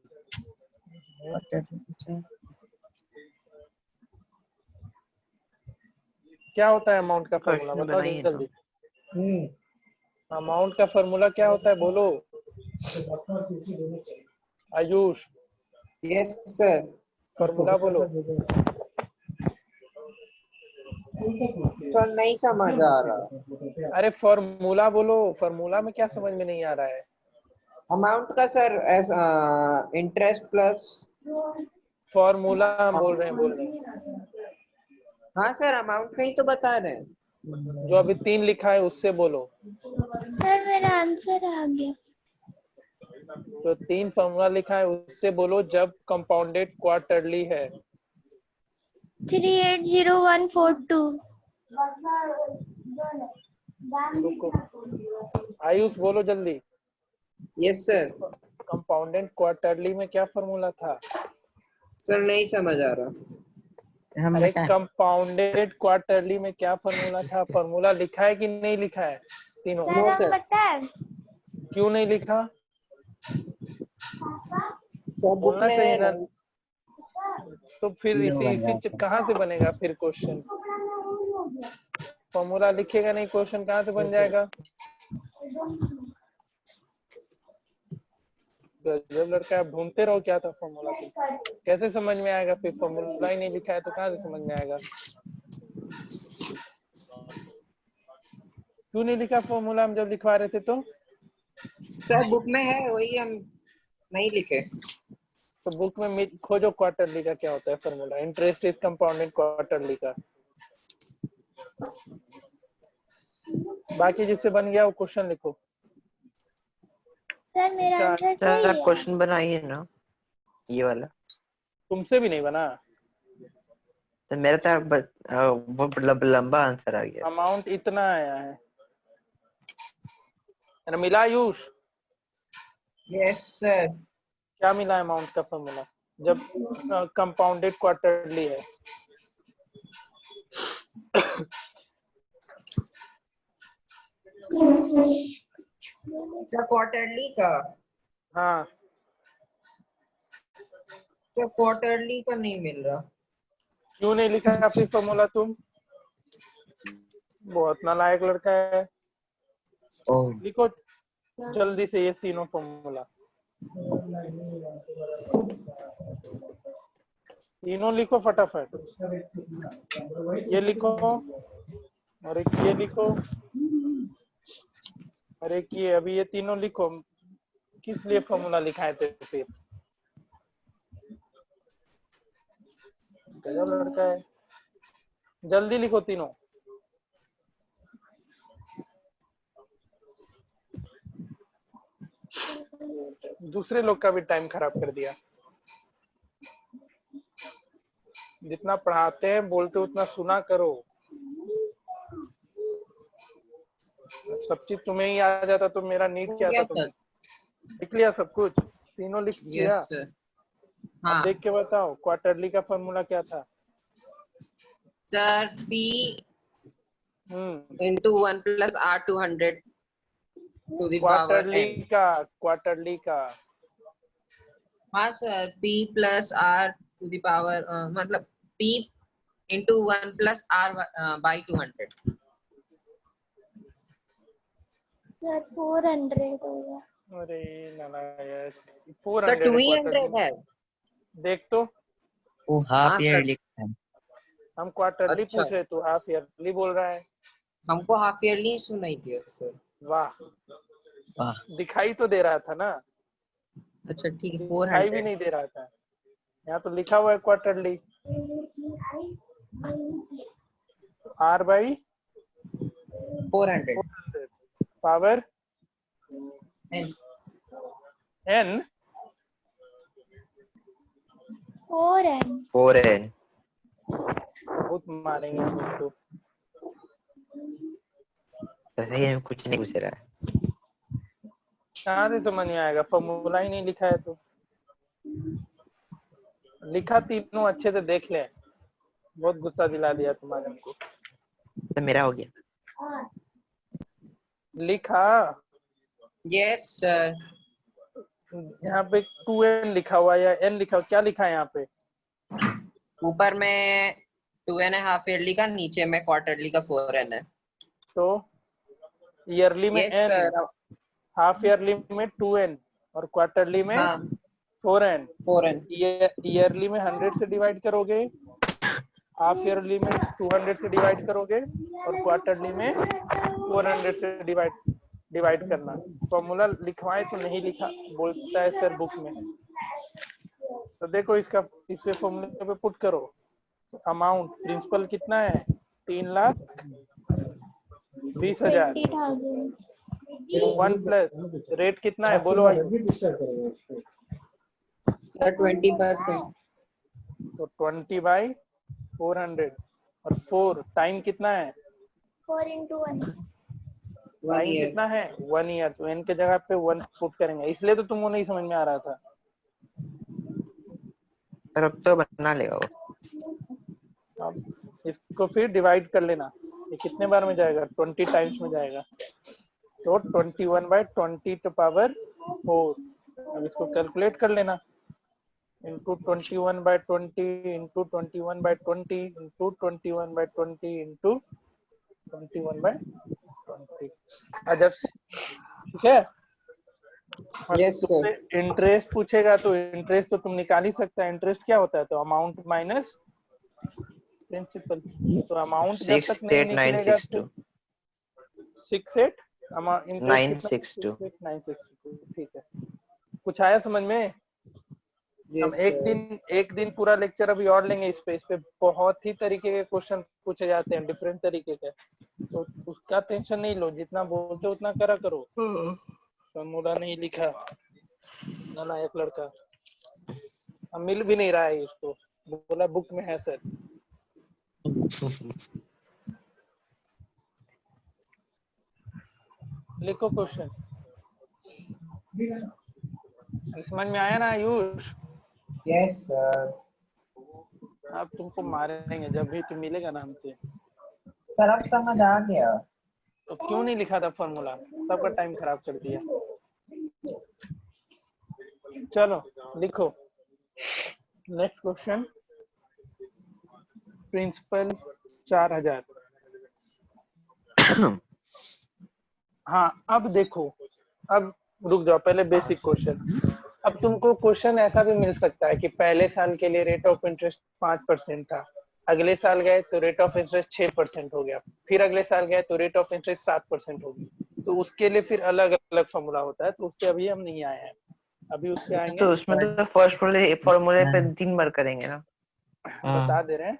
क्या होता है अमाउंट का फॉर्मूला? क्वेश्चन बताओ बनाइए जल्दी। तो। अमाउंट का फॉर्मूला क्या होता है बोलो आयुष, यस सर। फॉर्मूला बोलो। सर नहीं समझ आ रहा। अरे फॉर्मूला बोलो, फॉर्मूला में क्या समझ में नहीं आ रहा है? अमाउंट का सर इंटरेस्ट प्लस। फॉर्मूला हम बोल रहे हैं। हाँ सर अमाउंट का ही तो बता रहे हैं। जो अभी 3 लिखा है उससे बोलो। सर मेरा आंसर आ गया। जो 3 फॉर्मूला लिखा है उससे बोलो जब कंपाउंडेड क्वार्टरली है। 3,80142। रुको आयुष बोलो जल्दी। Yes sir. कंपाउंडेड क्वार्टरली में क्या फॉर्मूला था? सर नहीं समझ आ रहा। हम अरे बताएं। कंपाउंडेड क्वार्टरली में क्या फॉर्मूला था? फॉर्मूला लिखा है कि नहीं लिखा है तीनों? सर नो हम सर। बताएं। क्यों नहीं लिखा? सर बुक बोलना में चाहिए है ना। ना। तो फिर इसी कहाँ से बनेगा फिर क्वेश्चन? फॉर्मूला लिखेगा नहीं क्वेश्चन कहाँ से बन जाएगा? जब लड़का आप ढूंढते रहो क्या था फॉर्मूला, तो कैसे समझ में आएगा? फिर फॉर्मूला ही नहीं लिखा है तो कहाँ से समझ में आएगा? क्यों नहीं लिखा फॉर्मूला हम जब लिखवा रहे थे तो? सर बुक में है वही हम नहीं लिखे। तो बुक में खोजो क्वार्टरली का क्या होता है formula. Interest is compounded quarterly का। बाकी जिससे बन गया वो क्वेश्चन लिखो। सर मेरा आंसर सर सही आप है। क्वेश्चन बनाइए ना, ये वाला। तुमसे भी नहीं बना। तो मेरा तो वो लंबा आंसर आ गया। अमाउंट इतना आया है। मिला आयुष? Yes sir. क्या मिला अमाउंट का फॉर्मूला जब कंपाउंडेड क्वार्टरली है? सर क्वार्टरली का हाँ तो क्वार्टरली का नहीं मिल रहा। क्यों नहीं लिखा फिर फॉर्मूला तुम? बहुत नालायक लड़का है। ओह लिखो जल्दी से ये तीनों फॉर्मूला, तीनों लिखो फटाफट। ये लिखो और एक ये लिखो और एक ये, अभी ये तीनों लिखो। किस लिए फॉर्मूला लिखाए थे फिर? गजब लड़का है। जल्दी लिखो तीनों। दूसरे लोग का भी टाइम खराब कर दिया। जितना पढ़ाते हैं बोलते उतना सुना करो। सब चीज तुम्हें ही आ जाता तो मेरा नीड क्या था? यस तुम सर। लिख लिया सब कुछ? तीनों लिख लिया? Yes sir. अब हाँ देख के बताओ क्वार्टरली का फॉर्मूला क्या था? Sir, P into 1 plus R 200 to the power n। Quarterly का हाँ sir, P plus R to the power मतलब P into 1 plus R by 200। Sir 400 होगा। अरे नालायक, सर 400 200 है। देख तो, वो हाफ हाँ ईयर सर। लिखा है। हम क्वार्टरली अच्छा, पूछ रहे, तू हाफ ईयरली बोल रहा है। हमको हाफ ईयरली सुनाई दिया सर। वाह, वाह दिखाई तो दे रहा था ना? अच्छा ठीक है, दिखाई भी 400। नहीं दे रहा था। यहाँ तो लिखा हुआ है quarterly. R by 400 power n। n। 4n। बहुत मारेंगे हम इसको। सही है, कुछ नहीं पूछ रहा है। कहाँ से समझ में आएगा? फॉर्मूला ही नहीं लिखा है तो। लिखा तीनों अच्छे से देख ले। बहुत गुस्सा दिला दिया तुम्हारे हमको। तो मेरा हो गया। लिखा यस सर। यहाँ पे 2n लिखा हुआ या n लिखा हुआ, क्या लिखा है यहाँ पे? ऊपर में 2n है हाफ ईयरली का, नीचे में क्वार्टरली का 4n है। तो ईयरली में yes n, sir. Half yearly में 2n और क्वार्टरली में हाँ 4n। 4n। ईयरली में 100 से डिवाइड करोगे, हाफ ईयरली में 200 से डिवाइड करोगे और क्वार्टरली में 400 से डिवाइड करना। फॉर्मूला लिखवाए तो नहीं लिखा बोलता है सर बुक में। तो देखो इसका, इस पे फॉर्मूले पे पुट करो। अमाउंट प्रिंसिपल कितना है? 3,20,000। 1 प्लस रेट कितना है बोलो आयु? सर 20%। तो 20 बाई 400 और 4 टाइम कितना है? 4 into 1। टाइम कितना है? 1 ईयर। तो n के जगह पे 1 पुट करेंगे, इसलिए तो तुमको नहीं समझ में आ रहा था। पर अब तो बना लेगा वो। अब इसको फिर डिवाइड कर लेना। ये कितने बार में जाएगा? 20 टाइम्स में जाएगा। तो 21 बाई 20 टू पावर 4। अब इसको कैलकुलेट कर लेना। Into 21 by 20 into 21 by 20 into 21 by 20 into 21 by 20। अजब से, ठीक है? Yes sir. इंटरेस्ट पूछेगा तो इंटरेस्ट तो तुम निकाल ही सकता है। इंटरेस्ट क्या होता है? तो अमाउंट माइनस प्रिंसिपल। तो अमाउंट जब तक नहीं निकलेगा तो 962। ठीक है। कुछ आया समझ में? हम एक दिन पूरा लेक्चर अभी और लेंगे इस पे बहुत ही तरीके के क्वेश्चन पूछे जाते हैं, डिफरेंट तरीके के। तो उसका टेंशन नहीं लो, जितना बोलते उतना करा करो। फॉर्मूला नहीं लिखा, नालायक लड़का। अब मिल भी नहीं रहा है इसको, बोला बुक में है सर। लिखो क्वेश्चन। समझ में आया ना आयुष? Yes sir. अब तुमको मारेंगे जब भी तुम मिलेगा ना हमसे। सर अब समझ आ गया। तो क्यों नहीं लिखा था फॉर्मूला? सबका टाइम खराब कर दिया। चलो लिखो नेक्स्ट क्वेश्चन। प्रिंसिपल 4000। हाँ अब देखो, अब रुक जाओ, पहले बेसिक क्वेश्चन। अब तुमको क्वेश्चन ऐसा भी मिल सकता है कि पहले साल के लिए रेट ऑफ इंटरेस्ट 5% था, अगले साल गए तो रेट ऑफ इंटरेस्ट 6% हो गया, फिर अगले साल गए तो रेट ऑफ इंटरेस्ट 7% हो गई। तो उसके लिए फिर अलग अलग फॉर्मूला होता है, तो उसके अभी हम नहीं आए हैं, अभी उसके आएंगे। तो उसमें तो फर्स्ट फॉर्मूले पे 3 बार करेंगे ना। बता दे रहे हैं।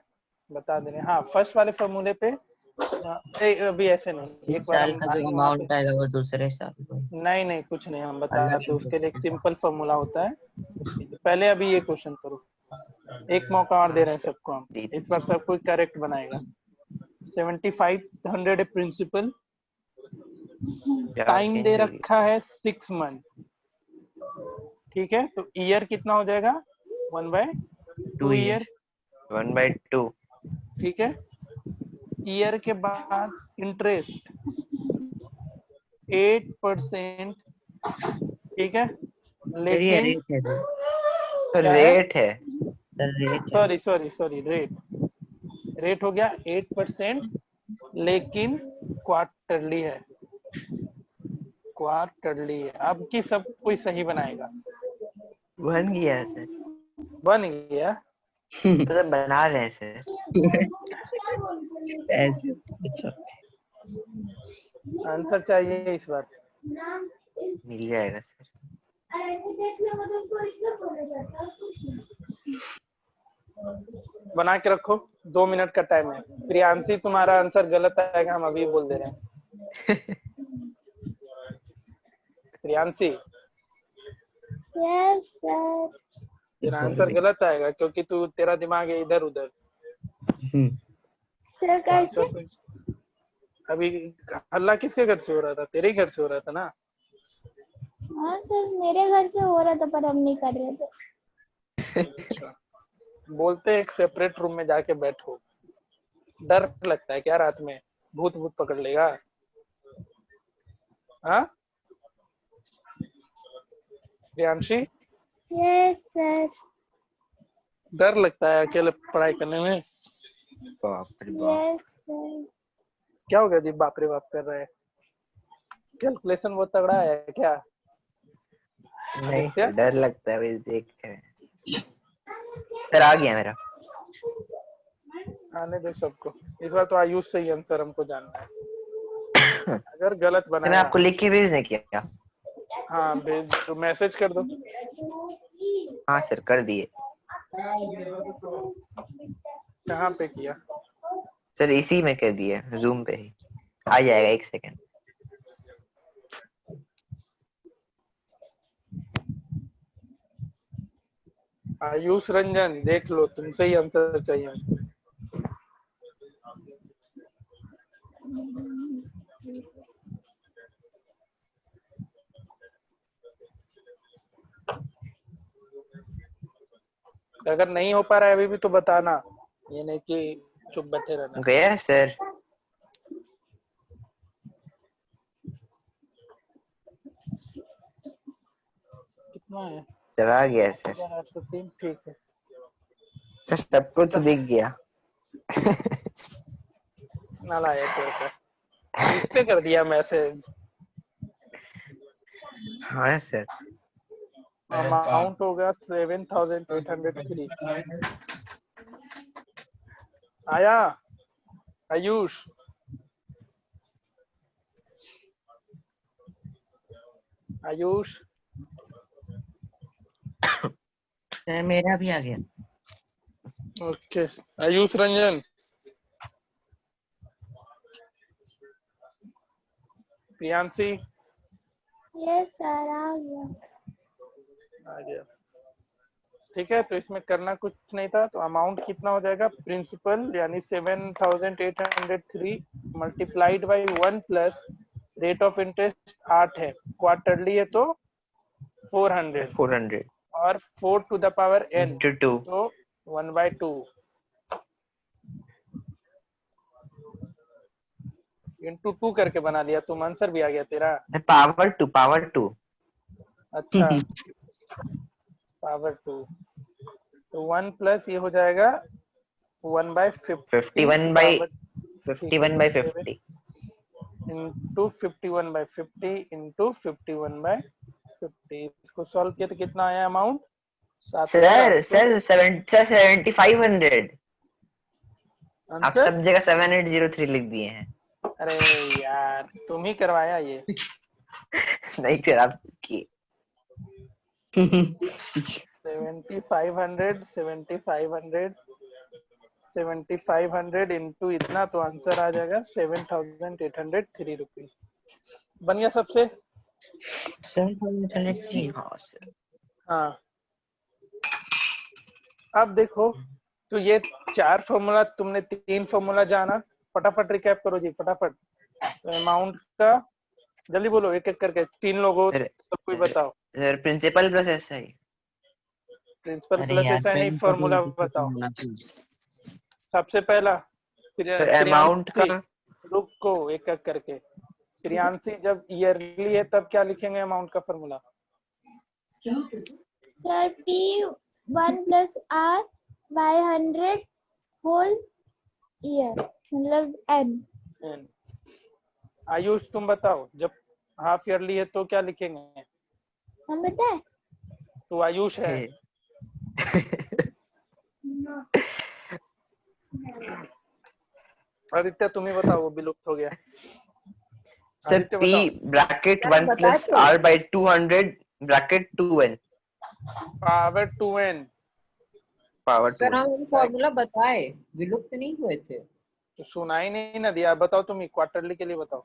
हाँ फर्स्ट वाले फॉर्मूले पे अभी ऐसे नहीं, इस एक बार साल हम का जो आएंगे वहाँ पे। अमाउंट आएगा वो दूसरे साल को नहीं कुछ नहीं, हम अलग बताते, उसके लिए एक से। सिंपल फॉर्मूला होता है। पहले अभी ये क्वेश्चन करो, एक मौका और दे रहे हैं सबको हम, इस बार सब कोई करेक्ट बनाएगा। 7500 प्रिंसिपल, टाइम दे रखा है 6 मंथ, ठीक है। तो ईयर कितना हो जाएगा 1/2 ईयर, 1/2। ठीक है। ईयर के बाद इंटरेस्ट 8%, ठीक है। फिर ये लेकिन रेट है क्या है, रेट है सर, रेट है। सॉरी रेट हो गया 8%, लेकिन क्वार्टरली है, क्वार्टरली है। अब की सब कोई सही बनाएगा। बन गया सर, बन गया। मतलब बना रहे हैं सर। ऐसे अच्छा आंसर चाहिए इस बार। मिल जाएगा सर। बना के रखो, 2 मिनट का टाइम है। प्रियांशी तुम्हारा आंसर गलत आएगा, हम अभी बोल दे रहे हैं। Priyanshi yes sir. तेरा आंसर गलत आएगा, क्योंकि तू तेरा दिमाग है इधर उधर। सर कैसे? अभी हल्ला किसके घर से हो रहा था? तेरे ही घर से हो रहा था ना। हाँ सर, मेरे घर से हो रहा था पर हम नहीं कर रहे थे। अच्छा, बोलते एक सेपरेट रूम में जाके बैठो। डर लगता है क्या रात में? भूत भूत पकड़ लेगा? हाँ प्रियांशी, यस सर। डर लगता है अकेले पढ़ाई करने में? बाप रे बाप। Yes sir. क्या हो गया जी बाप रे बाप कर रहे हैं? कैलकुलेशन बहुत तगड़ा है क्या? नहीं आदित्य? सर, डर लगता है वैसे देख के। सर आ गया मेरा। आने दो सबको, इस बार तो आयुष से ही आंसर हमको जानना है। अगर गलत मैंने बनाया, आपको लिख के भेजने क्या? हाँ भेज तो मैसेज कर दो। हाँ सर कर दिए। कहाँ पे किया? सर इसी में कर दिए, जूम पे ही आ जाएगा, 1 सेकंड। आयुष रंजन देख लो, तुमसे ही आंसर चाहिए हमको। अगर नहीं हो पा रहा है अभी भी तो बताना, ये नहीं कि चुप बैठे रहना। गया सर। कितना है? चला गया सर। 803, ठीक है। सर सबको तो दिख गया। नालायक है, इस पे कर दिया मैसेज। हाँ सर। अमाउंट होगा 7803। आया आयुष? आयुष मेरा भी आ गया। Okay. Ayush Ranjan, Priyanshi yes sir, आ गया। आ गया, ठीक है। तो इसमें करना कुछ नहीं था, तो अमाउंट कितना हो जाएगा? प्रिंसिपल यानी 7803 multiplied by 1 plus rate of interest 8 है, क्वार्टरली है तो 400 और 4 to the power n into 2। तो 1/2 इंटू 2 करके बना लिया तुम, आंसर भी आ गया तेरा। पावर 2 अच्छा पावर 2, तो 1 प्लस ये हो जाएगा 1/50 51 बाई पावर 50 इंटू 51/50 इंटू 51/50। इसको सॉल्व किया तो कितना आया अमाउंट? सर 7,800। 7500। आप आंसर? सब जगह 7803 लिख दिए हैं। अरे यार तुम ही करवाया ये। नहीं सर आपकी 7500 इंटू इतना, तो आंसर आ जाएगा 7,803 रुपीज। बन गया सबसे? 7,803। हाँ सर। हाँ। अब देखो, तो ये 4 फॉर्मूला तुमने 3 फॉर्मूला जाना, फटाफट रिकैप करो जी फटाफट। तो अमाउंट का जल्दी बोलो एक एक करके, 3 लोगों सर सब कोई बताओ। Sir principal plus SI. Principal अरे प्लस यार ऐसा नहीं, फॉर्मूला बताओ होना सबसे पहला। सर अमाउंट का रुको एक एक करके। प्रियांशी जब ईयरली है तब क्या लिखेंगे अमाउंट का formula? Sir P1 plus R by 100 whole year मतलब N। आयुष तुम बताओ, जब हाफ ईयरली है तो क्या लिखेंगे? हम बताए तो आयुष है। आदित्य तुम ही बताओ, वो विलुप्त हो गया। सर आदित्य P बताओ। ब्रैकेट सर 1 बताए प्लस तो। R by 200 bracket 2n power 2n। Power 2। Sir हम फॉर्मूला बताए, विलुप्त नहीं हुए थे। तो सुनाई नहीं ना दिया, बताओ तुम ही क्वार्टरली के लिए बताओ।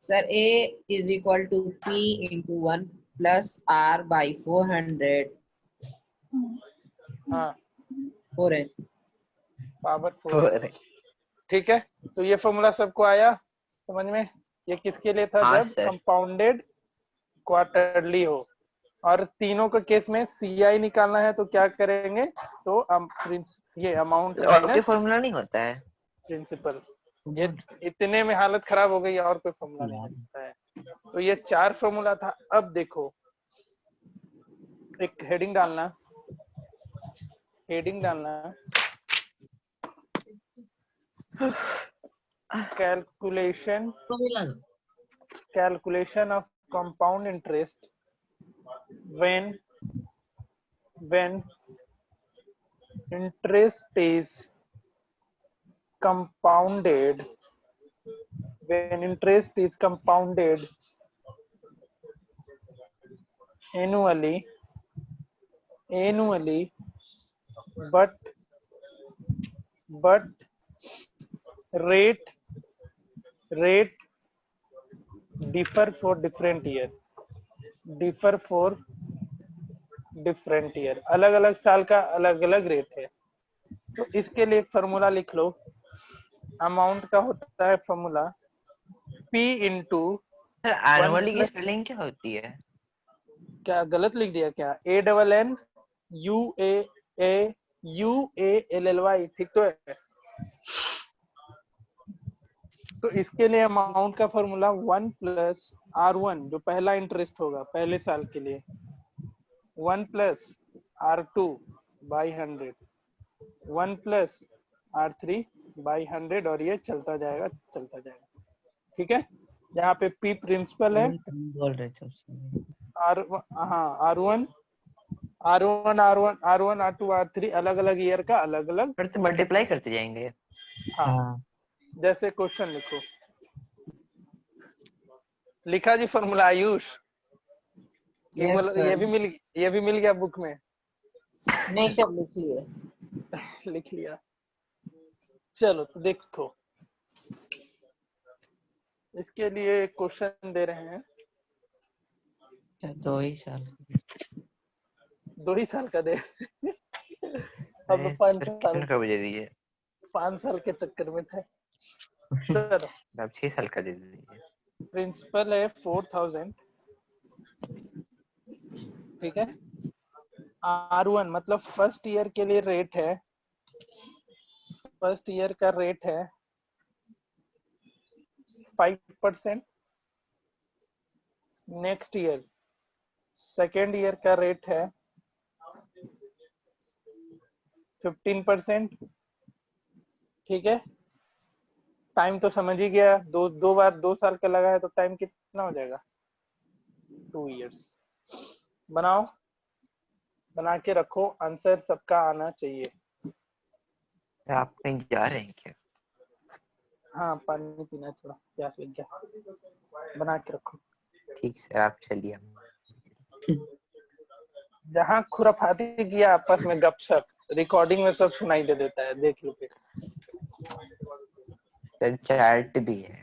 Sir A is equal to P into 1 plus R by 400 हाँ, 4n। पावर 4। ठीक है, तो ये फॉर्मूला सबको आया समझ में? ये किसके लिए था? हाँ जब सर। कंपाउंडेड क्वार्टरली हो। और तीनों के केस में CI निकालना है तो क्या करेंगे? तो ये अमाउंट और कोई माइनस फॉर्मूला नहीं होता है? प्रिंसिपल। ये इतने में हालत खराब हो गई, और कोई फॉर्मूला नहीं होता है। तो ये 4 फॉर्मूला था। अब देखो, एक हेडिंग डालना, calculation of compound interest when interest is compounded annually but rate differ for different year, अलग अलग साल का अलग अलग रेट है। तो इसके लिए एक फॉर्मूला लिख लो। अमाउंट का होता है formula P into sir annually की स्पेलिंग क्या होती है? क्या गलत लिख दिया क्या? ANN UALLY, ठीक तो है? तो इसके लिए अमाउंट का फॉर्मूला 1 प्लस R1 जो पहला इंटरेस्ट होगा पहले साल के लिए, 1 plus R2 by 100, 1 plus R3 by 100, और ये चलता जाएगा। ठीक है, यहाँ पे P प्रिंसिपल है, बोल रहे थे उसमें। R1 R2 R3 अलग अलग ईयर का अलग अलग। फिर तो मल्टीप्लाई करते जाएंगे। हाँ, जैसे क्वेश्चन लिखो। लिखा जी फॉर्मूला आयुष? Yes, sir. ये भी मिल गया बुक में? नहीं सब लिख लिए। लिख लिया। चलो तो देखो, इसके लिए क्वेश्चन दे रहे हैं। 2 ही साल 2 ही साल का दे। अब अरे 5 सर साल कितने का बजे दीजिए? 5 साल के चक्कर में था। चलो, आप 6 साल का दे दीजिए। प्रिंसिपल है 4000, ठीक है। R1 मतलब फर्स्ट ईयर के लिए रेट है, फर्स्ट ईयर का रेट है 5%। नेक्स्ट ईयर सेकेंड ईयर का रेट है 15%, ठीक है। टाइम तो समझ ही गया, दो बार 2 साल का लगा है तो टाइम कितना हो जाएगा? 2 इयर्स। बनाओ, बना के रखो, आंसर सबका आना चाहिए। आप कहीं जा रहे हैं क्या? हाँ, पानी पीना, थोड़ा प्यास लग गया। बना के रखो। ठीक सर, आप चलिए। जहाँ खुराफाती किया आपस में गपशप, रिकॉर्डिंग में सब सुनाई दे देता है, देख लो फिर। सर चैट भी है।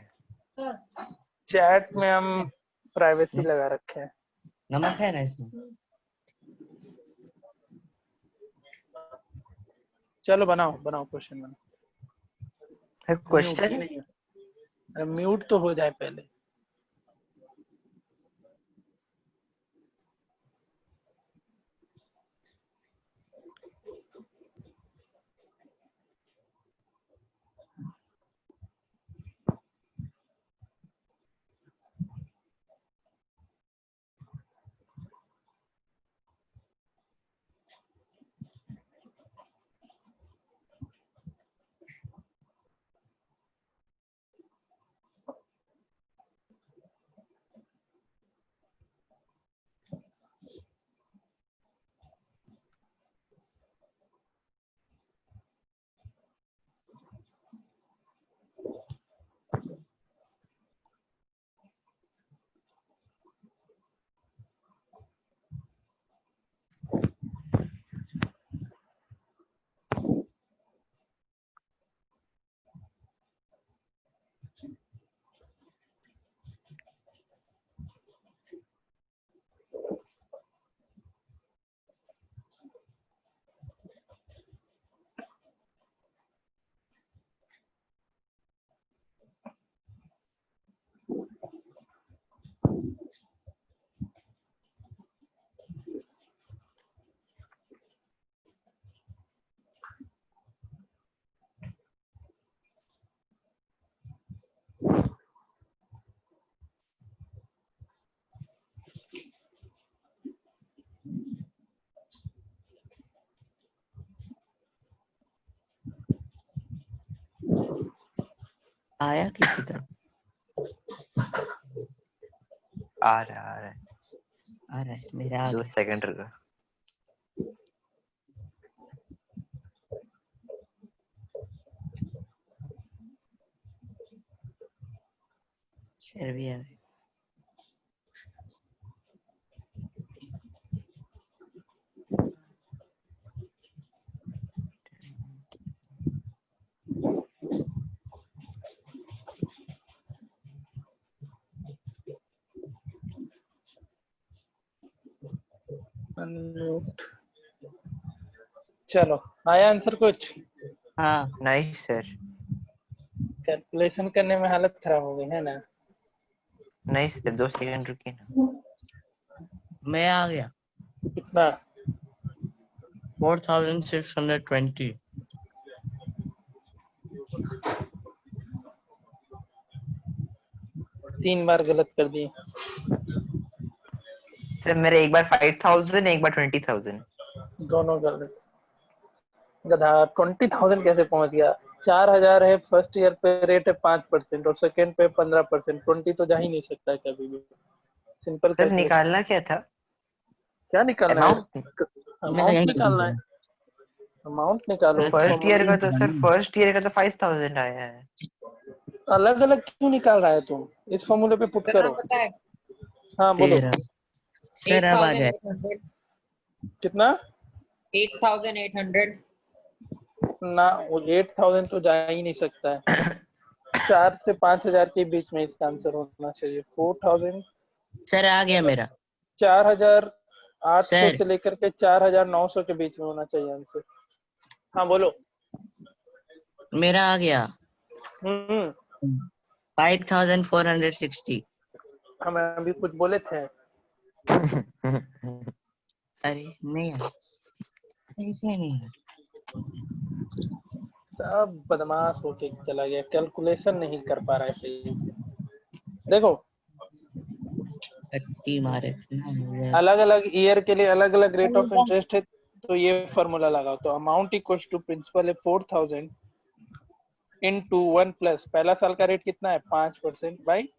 चैट में हम प्राइवेसी लगा रखे हैं। नमक है ना इसमें? चलो बनाओ बनाओ, क्वेश्चन बनाओ। क्वेश्चन नहीं, अरे म्यूट तो हो जाए पहले। आया किसी का? आ रहा है। आ रहा है, मेरा आ 2 गया। सेकंड रुको। सर भी आ गया। अनम्यूट। चलो, आया आंसर कुछ? हाँ, नहीं सर, कैलकुलेशन करने में हालत खराब हो गई है ना। नहीं सर, 2 सेकंड रुकिए ना। मैं आ गया। कितना? 4620। 3 बार गलत कर दिए। सर मेरे एक बार 5000, एक बार 20000। दोनों गलत। गधा 20,000 कैसे पहुंच गया? 4,000 है, फर्स्ट ईयर पे रेट है 5% और सेकंड पे 15%। 20 तो जा ही नहीं सकता है कभी भी। Simple sir calculation. निकालना क्या था? क्या निकालना है? अमाउंट। मैं अमाउंट यही निकालना है। अमाउंट निकालो। फर्स्ट ईयर का तो सर, 3000। फर्स्ट ईयर का तो 5000 आया है। अलग अलग क्यों निकाल रहा है तुम? इस फॉर्मूले पे पुट कितना करो। पता है? हाँ बोलो। 13। सर अब आ जाए। 8,800। कितना? 8,800। ना, वो 8,000 तो जा ही नहीं सकता है। 4 से 5,000 के बीच में इसका आंसर होना चाहिए। 4,000। सर आ गया मेरा। 4,800 सर से लेकर के 4,900 के बीच में होना चाहिए आंसर। हाँ बोलो। मेरा आ गया। हम्म 5460। हम अभी कुछ बोले थे। अरे नहीं है, ऐसे नहीं है। सब बदमाश होके चला गया, कैलकुलेशन नहीं कर पा रहा है सही से। देखो, 30 मारे। अलग अलग ईयर के लिए अलग अलग रेट ऑफ इंटरेस्ट है, तो ये फॉर्मूला लगाओ। तो अमाउंट इक्वल्स टू प्रिंसिपल है 4000 इनटू 1 प्लस पहला साल का रेट कितना है 5% बाई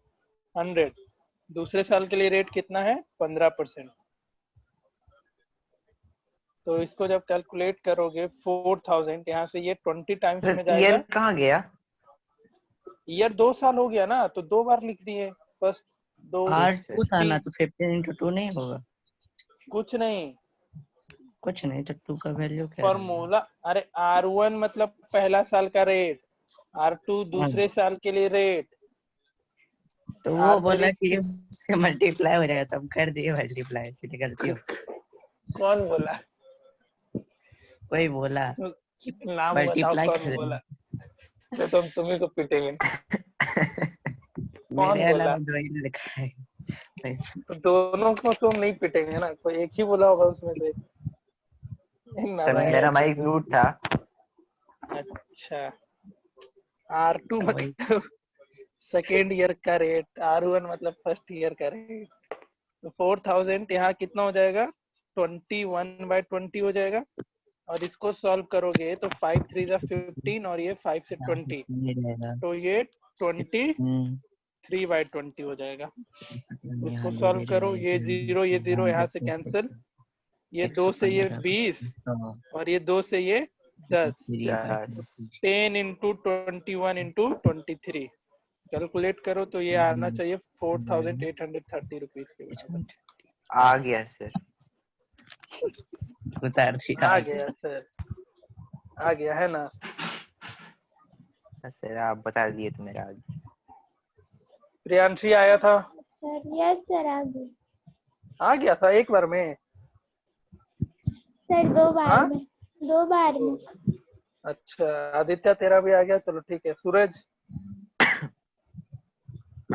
100, दूसरे साल के लिए रेट कितना है 15%। तो इसको जब कैलकुलेट करोगे 4000 यहाँ से ये 20 टाइम्स में सर जाएगा। ईयर कहाँ गया? ईयर 2 साल हो गया ना, तो 2 बार लिख दिए। फर्स्ट 2 R2 था ना, 3 तो 15 into 2 नहीं होगा? कुछ नहीं, कुछ नहीं तो 2 का वैल्यू क्या है? फॉर्मूला। अरे R1 मतलब पहला साल का रेट, R2 दूसरे साल के लिए रेट, तो वो बोला R3 कि उससे मल्टीप्लाई हो जाएगा, तब कर दिए मल्टीप्लाई, इसलिए गलती हो। कौन बोला? कोई बोला नाम बताओ मल्टीप्लाई कौन कर बोला? देना। तो तुम तुम्ही को पीटेंगे। कौन मेरे बोला? अलावा दो ही लिखा है। तो दोनों को तुम नहीं पीटेंगे ना, कोई एक ही बोला होगा उसमें से। एक सर नालायक। मेरा माइक म्यूट था। अच्छा, R2 वही मतलब सेकेंड ईयर का रेट, R1 मतलब फर्स्ट ईयर का रेट। तो 4000 यहाँ कितना हो जाएगा 21/20 हो जाएगा। और इसको सॉल्व करोगे तो 5 3 15 और ये 5 से 20, नहीं रहेगा। तो ये 23/20 हो जाएगा। उसको सॉल्व करो, ये 0 ये 0 यहाँ से कैंसिल, ये 2 से ये 20 और ये 2 से ये 10, 10 into 21 into 23 कैलकुलेट करो तो ये आना चाहिए 4830 रुपीज के बराबर। आ गया सर। उतार दिया। आ गया सर, आ गया है ना? सर आप बता दिए तो मेरा आ गया। प्रियांशी आया था? सर यस सर आ गया था एक बार में? सर 2 बार हाँ? में, 2 बार में। अच्छा, आदित्य तेरा भी आ गया, चलो ठीक है। सूरज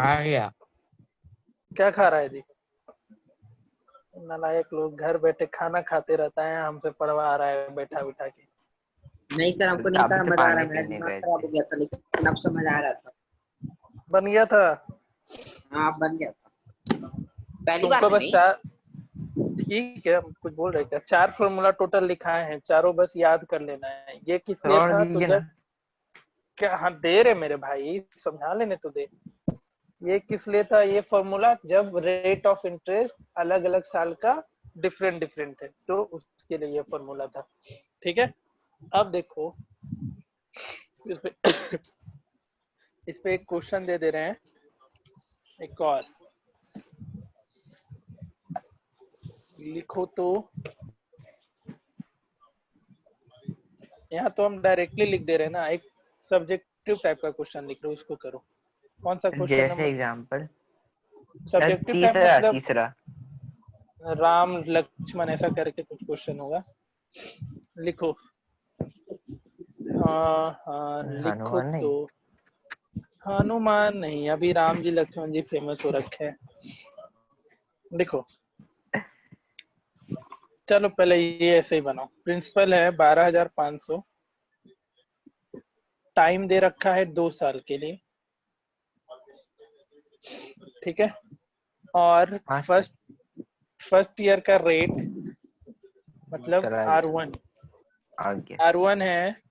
आ गया। क्या खा रहा है जी? नालायक लोग घर बैठे खाना खाते रहता है, हमसे पढ़वा रहा है बैठा बिठा के। नहीं सर, हमको नहीं काफी से समझ आ रहा, पानी मेरा पीने दिमाग गए खराब हो थे। गया था, लेकिन अब समझ आ रहा था। बन गया था? हाँ बन गया था, पहली बार तुमको में बस नहीं। 4, ठीक है, हम कुछ बोल रहे क्या? 4 फॉर्मूला टोटल लिखाए हैं, चारों बस याद कर लेना है। ये किस लिए और था? तो दीजिए जब ना। क्या, हाँ दे रहे मेरे भाई, समझा लेने तो दे। ये किस लिए था ये फॉर्मूला? जब रेट ऑफ इंटरेस्ट अलग अलग साल का डिफरेंट डिफरेंट है, तो उसके लिए ये फॉर्मूला था। ठीक है, अब देखो इस पे इस पे एक क्वेश्चन दे रहे हैं, एक और लिखो। तो यहाँ तो हम डायरेक्टली लिख दे रहे हैं ना, एक सब्जेक्टिव टाइप का क्वेश्चन लिख रहे हो, उसको करो। कौन सा क्वेश्चन जैसे नंबर? एग्जांपल सब्जेक्टिव टाइप तीसरा मतलब तीसरा राम लक्ष्मण ऐसा करके कुछ क्वेश्चन होगा, लिखो। हाँ लिखो हनुमान नहीं। तो। हनुमान नहीं, अभी राम जी लक्ष्मण जी फेमस हो रखे हैं। लिखो, चलो पहले ये ऐसे ही बनाओ। प्रिंसिपल है 12,500, टाइम दे रखा है 2 साल के लिए, ठीक है। और हाँ फर्स्ट ईयर का रेट मतलब चला गया, R1 आ गया। R1 है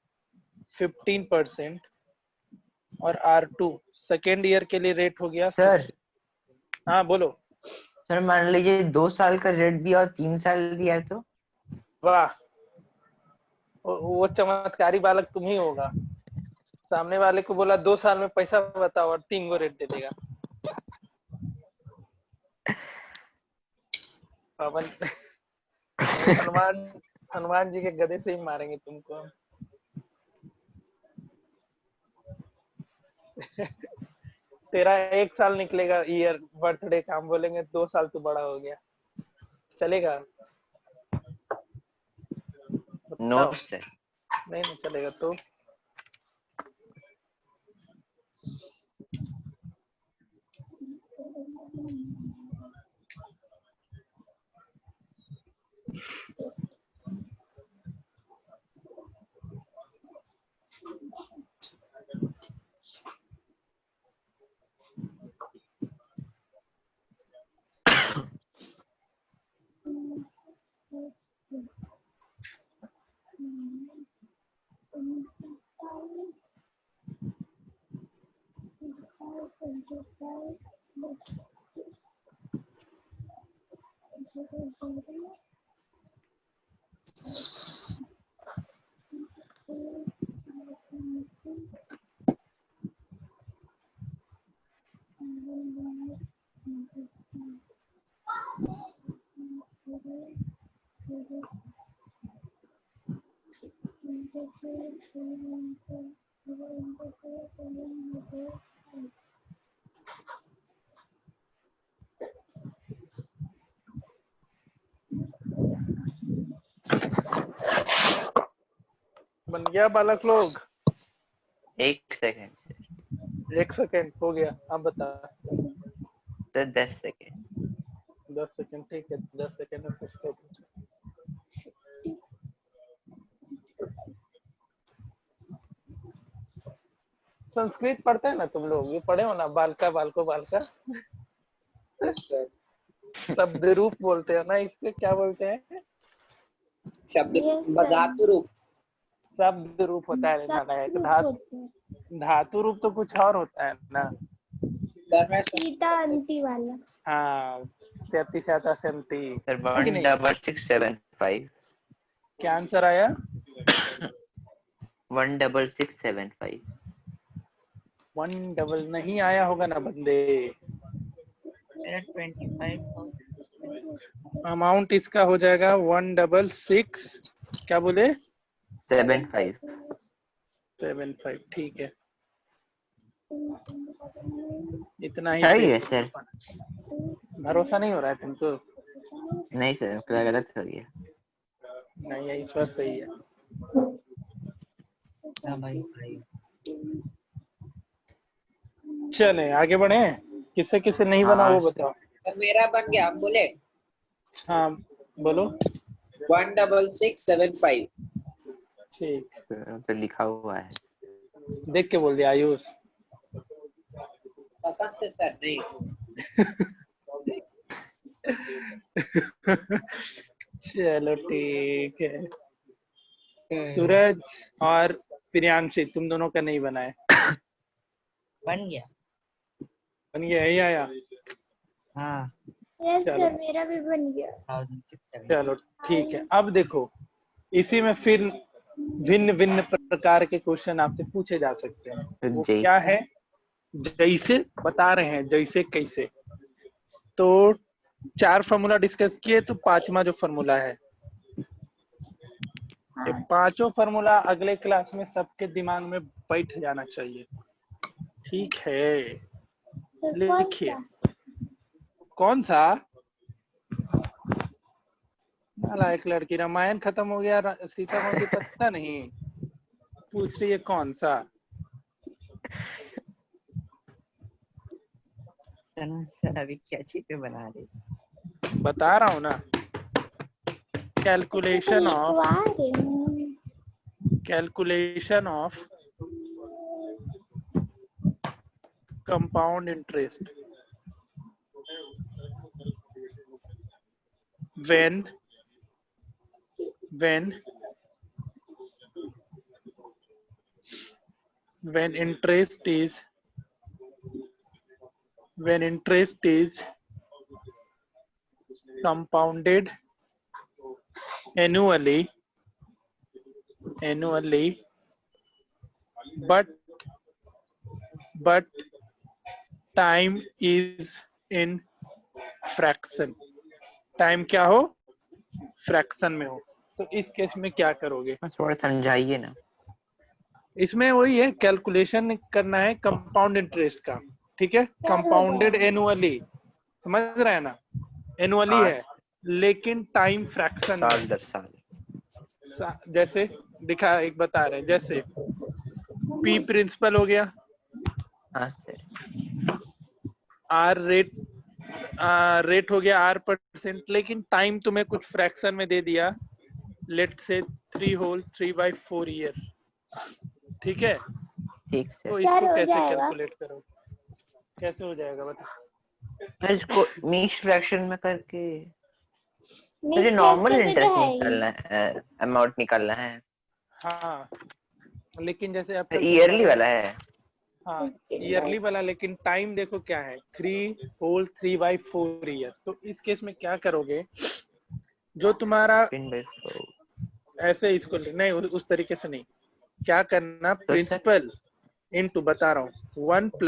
15% और R2 सेकेंड ईयर के लिए रेट हो गया सर 60। हाँ बोलो। सर मान लीजिए 2 साल का रेट दिया और 3 साल दिया है तो? वाह, वो चमत्कारी बालक तुम ही होगा। सामने वाले को बोला 2 साल में पैसा बताओ और 3 गो रेट दे देगा। पवन हनुमान हनुमान जी के गधे से ही मारेंगे तुमको हम। तेरा 1 साल निकलेगा ईयर बर्थडे का, हम बोलेंगे 2 साल तू बड़ा हो गया, चलेगा? नो बताओ। सर। नहीं चलेगा तो बन गया बालक लोग? एक सेकंड 1 सेकंड हो गया, अब बता। Sir, 10 second. 10 सेकंड ठीक है, 10 सेकंड में पूछते हैं तुमसे। संस्कृत पढ़ते हैं ना तुम लोग? ये पढ़े हो ना, बालका बालको बालका? शब्द रूप बोलते हो ना, इसके क्या बोलते हैं? शब्द Yes, sir. धातु रूप। शब्द रूप होता है ना, एक धातु रूप तो कुछ और होता है ना। सर मैं ईटा अंति वाला। हाँ, सेती शाता सेंती। सर, है कि नहीं? 16675। क्या आंसर आया? 16675। 1 डबल नहीं आया होगा ना बंदे। मेरा 25,000। अमाउंट इसका हो जाएगा 166 क्या बोले? 75। 75 ठीक है, इतना ही सही पे। है सर। भरोसा नहीं हो रहा है तुमको? नहीं सर, क्या गलत हो गया? नहीं है, इस बार सही है। हाँ भाई। चले आगे बढ़े। किससे किससे नहीं बना हाँ वो बताओ। सर मेरा बन गया, आप बोले। हाँ बोलो। 16675। ठीक, तो लिखा हुआ है। देख के बोल दिया आयुष। पसंद से सर नहीं। चलो ठीक है। सूरज और प्रियांशी तुम दोनों का नहीं बना है। बन गया। बन गया, यही आया। हाँ। यस चलो। सर, मेरा भी बन गया। 1,670। चलो ठीक है, अब देखो इसी में फिर भिन्न भिन्न प्रकार के क्वेश्चन आपसे पूछे जा सकते हैं। वो जैसे? क्या है? जैसे बता रहे हैं, जैसे कैसे। तो 4 फॉर्मूला डिस्कस किए, तो 5वां जो फॉर्मूला है, ये 5 फॉर्मूला अगले क्लास में सबके दिमाग में बैठ जाना चाहिए। ठीक है, सर लिखिए। कौन सा? नालायक लड़की, रामायण खत्म हो गया, सीता मौत की पता नहीं, पूछ रही है कौन सा? सर अभी क्या चीज पे बना रहे? बता रहा हूँ ना, calculation of compound interest when interest is compounded annually but time is in fraction। Time क्या हो? फ्रैक्शन में हो। तो इस केस में क्या करोगे? थोड़ा समझाइए ना। इसमें वही है, कैलकुलेशन करना है कंपाउंड इंटरेस्ट का। ठीक है, कंपाउंडेड एनुअली, समझ रहे हैं ना? एनुअली है लेकिन टाइम फ्रैक्शन साल दर साल। जैसे दिखा, एक बता रहे हैं, जैसे पी प्रिंसिपल हो गया, हाँ सर। आर रेट हो गया R%, लेकिन टाइम तुम्हें कुछ फ्रैक्शन में दे दिया, लेट से 3/4 ईयर। ठीक है, ठीक सर। तो इसको कैसे कैलकुलेट करोगे? कैसे हो जाएगा बता? इसको मिक्स फ्रैक्शन में करके मुझे नॉर्मल इंटरेस्ट निकालना है, अमाउंट निकालना है। हाँ, लेकिन जैसे अब तक ईयरली वाला है। हाँ ईयरली वाला, लेकिन टाइम देखो क्या है, 3 होल 3/4 ईयर। तो इस केस में क्या करोगे, जो तुम्हारा 15/4 ऐसे इसको नहीं, उस तरीके से नहीं, क्या करना, तो सर प्रिंसिपल इनटू, बता रहा हूँ, 1 +